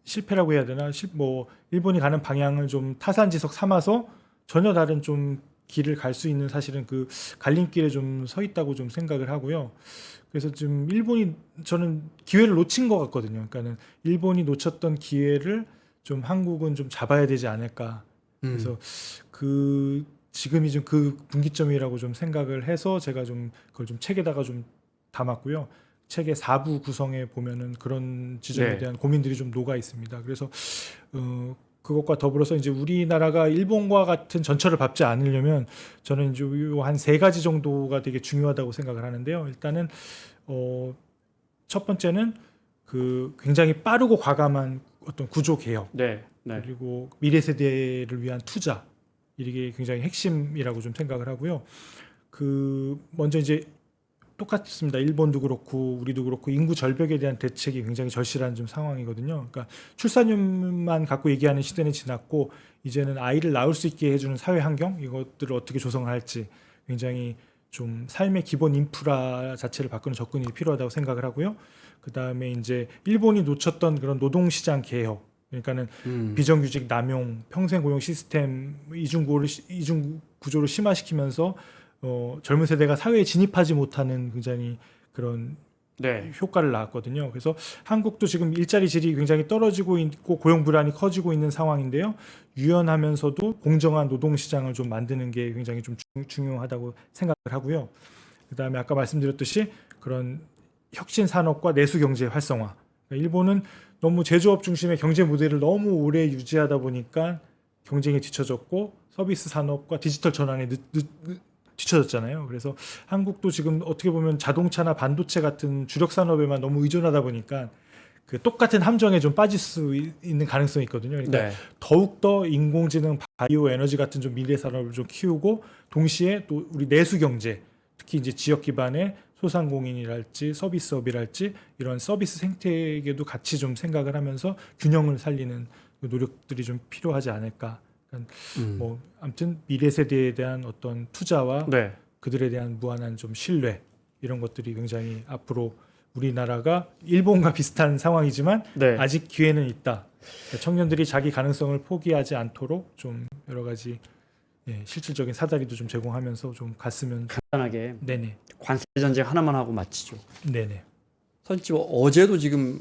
실패라고 해야 되나? 뭐 일본이 가는 방향을 좀 타산지석 삼아서 전혀 다른 좀 길을 갈 수 있는 사실은 그 갈림길에 좀 서 있다고 좀 생각을 하고요. 그래서 지금 일본이 저는 기회를 놓친 것 같거든요. 그러니까는 일본이 놓쳤던 기회를 좀 한국은 좀 잡아야 되지 않을까. 그래서 그 지금이 좀 그 분기점이라고 좀 생각을 해서 제가 좀 그걸 좀 책에다가 좀 담았고요. 책의 4부 구성에 보면은 그런 지점에 네. 대한 고민들이 좀 녹아 있습니다. 그래서 그것과 더불어서 이제 우리나라가 일본과 같은 전철을 밟지 않으려면 저는 이제 한 세 가지 정도가 되게 중요하다고 생각을 하는데요. 일단은 첫 번째는 그 굉장히 빠르고 과감한 어떤 구조 개혁, 네. 네. 그리고 미래 세대를 위한 투자, 이게 굉장히 핵심이라고 좀 생각을 하고요. 그 먼저 이제 똑같습니다. 일본도 그렇고 우리도 그렇고 인구 절벽에 대한 대책이 굉장히 절실한 좀 상황이거든요. 그러니까 출산율만 갖고 얘기하는 시대는 지났고 이제는 아이를 낳을 수 있게 해주는 사회 환경, 이것들을 어떻게 조성할지 굉장히 좀 삶의 기본 인프라 자체를 바꾸는 접근이 필요하다고 생각을 하고요. 그 다음에 이제 일본이 놓쳤던 그런 노동시장 개혁, 그러니까는 비정규직 남용, 평생 고용 시스템 이중 구조를 심화시키면서 젊은 세대가 사회에 진입하지 못하는 굉장히 그런 네. 효과를 낳았거든요. 그래서 한국도 지금 일자리 질이 굉장히 떨어지고 있고 고용 불안이 커지고 있는 상황인데요. 유연하면서도 공정한 노동 시장을 좀 만드는 게 굉장히 좀 중요하다고 생각을 하고요. 그다음에 아까 말씀드렸듯이 그런 혁신 산업과 내수 경제 활성화. 그러니까 일본은 너무 제조업 중심의 경제 모델을 너무 오래 유지하다 보니까 경쟁에 뒤처졌고 서비스 산업과 디지털 전환에 뒤처졌잖아요. 그래서 한국도 지금 어떻게 보면 자동차나 반도체 같은 주력 산업에만 너무 의존하다 보니까 그 똑같은 함정에 좀 빠질 수 있는 가능성이 있거든요. 그러니까 네. 더욱더 인공지능, 바이오 에너지 같은 좀 미래 산업을 좀 키우고 동시에 또 우리 내수 경제, 특히 이제 지역 기반의 소상공인이랄지 서비스업이랄지 이런 서비스 생태계도 같이 좀 생각을 하면서 균형을 살리는 노력들이 좀 필요하지 않을까. 뭐 아무튼 미래 세대에 대한 어떤 투자와 네. 그들에 대한 무한한 좀 신뢰, 이런 것들이 굉장히 앞으로 우리나라가 일본과 비슷한 상황이지만 네. 아직 기회는 있다. 청년들이 자기 가능성을 포기하지 않도록 좀 여러 가지 실질적인 사다리도 좀 제공하면서 좀 갔으면. 간단하게 네네. 관세 전쟁 하나만 하고 마치죠. 네네. 사실 어제도 지금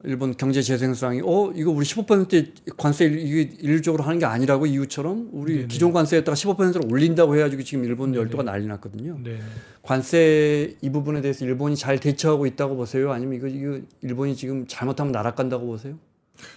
일본 경제 재생상이 이거 우리 15% 관세 이게 일률적으로 하는 게 아니라고 이유처럼 우리 네네. 기존 관세에다가 15%를 올린다고 해가지고 지금 일본 네네. 열도가 난리 났거든요. 네. 관세 이 부분에 대해서 일본이 잘 대처하고 있다고 보세요? 아니면 이거 일본이 지금 잘못하면 날아간다고 보세요?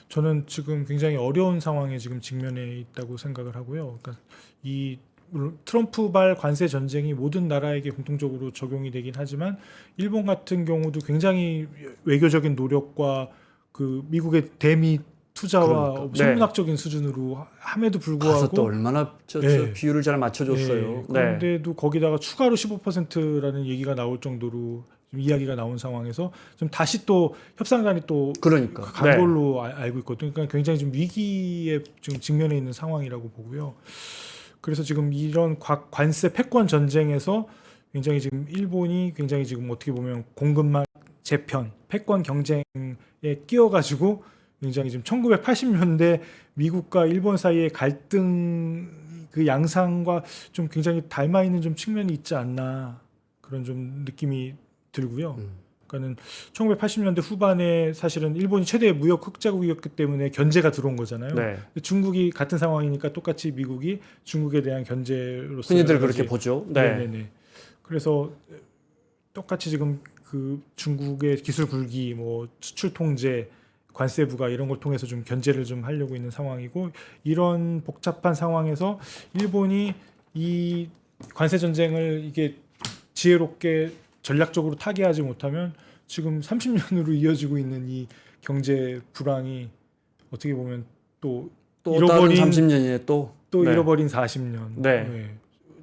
저는 지금 굉장히 어려운 상황에 지금 직면해 있다고 생각을 하고요. 그러니까 이 물론 트럼프발 관세 전쟁이 모든 나라에게 공통적으로 적용이 되긴 하지만 일본 같은 경우도 굉장히 외교적인 노력과 그 미국의 대미 투자와 그러니까. 천문학적인 수준으로 함에도 가서 또 불구하고 얼마나 저 네. 비율을 잘 맞춰줬어요. 네. 그런데도 거기다가 추가로 15%라는 얘기가 나올 정도로 좀 이야기가 나온 상황에서 좀 다시 또 협상단이 또 그러니까. 간 걸로 알고 있거든요. 그러니까 굉장히 좀 위기에 지금 직면해 있는 상황이라고 보고요. 그래서 지금 이런 관세 패권 전쟁에서 굉장히 지금 일본이 굉장히 지금 어떻게 보면 공급망 재편, 패권 경쟁에 끼어가지고 굉장히 지금 1980년대 미국과 일본 사이의 갈등 그 양상과 좀 굉장히 닮아 있는 좀 측면이 있지 않나, 그런 좀 느낌이 들고요. 그러니까는 1980년대 후반에 사실은 일본이 최대의 무역 흑자국이었기 때문에 견제가 들어온 거잖아요. 네. 중국이 같은 상황이니까 똑같이 미국이 중국에 대한 견제로서 흔히들 그렇게 보죠. 네. 네네네. 그래서 똑같이 지금 그 중국의 기술 굴기, 뭐 수출 통제, 관세 부과 이런 걸 통해서 좀 견제를 좀 하려고 있는 상황이고, 이런 복잡한 상황에서 일본이 이 관세 전쟁을 이게 지혜롭게 전략적으로 타개하지 못하면 지금 30년으로 이어지고 있는 이 경제 불황이 어떻게 보면 또 다른 잃어버린 30년이네 또. 네. 잃어버린 40년. 네.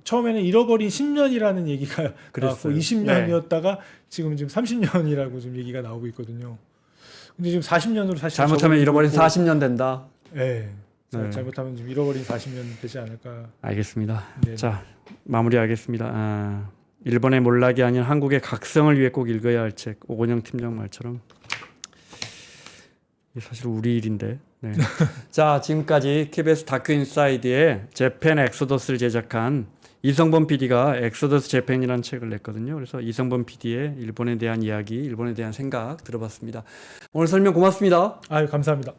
처음에는 잃어버린 10년이라는 얘기가 그랬어요. 나왔고 20년이었다가 지금 30년이라고 지금 얘기가 나오고 있거든요. 근데 지금 40년으로 사실 잘못하면 잃어버린 있고, 40년 된다. 네. 네. 잘못하면 지금 잃어버린 40년 되지 않을까. 알겠습니다. 네네. 자, 마무리하겠습니다. 일본의 몰락이 아닌 한국의 각성을 위해 꼭 읽어야 할 책. 오건영 팀장 말처럼. 이게 사실 우리 일인데. 네. 자, 지금까지 KBS 다큐 인사이드의 재팬 엑소더스를 제작한 이성범 PD가 엑소더스 재팬이라는 책을 냈거든요. 그래서 이성범 PD의 일본에 대한 이야기, 일본에 대한 생각 들어봤습니다. 오늘 설명 고맙습니다. 아유, 감사합니다.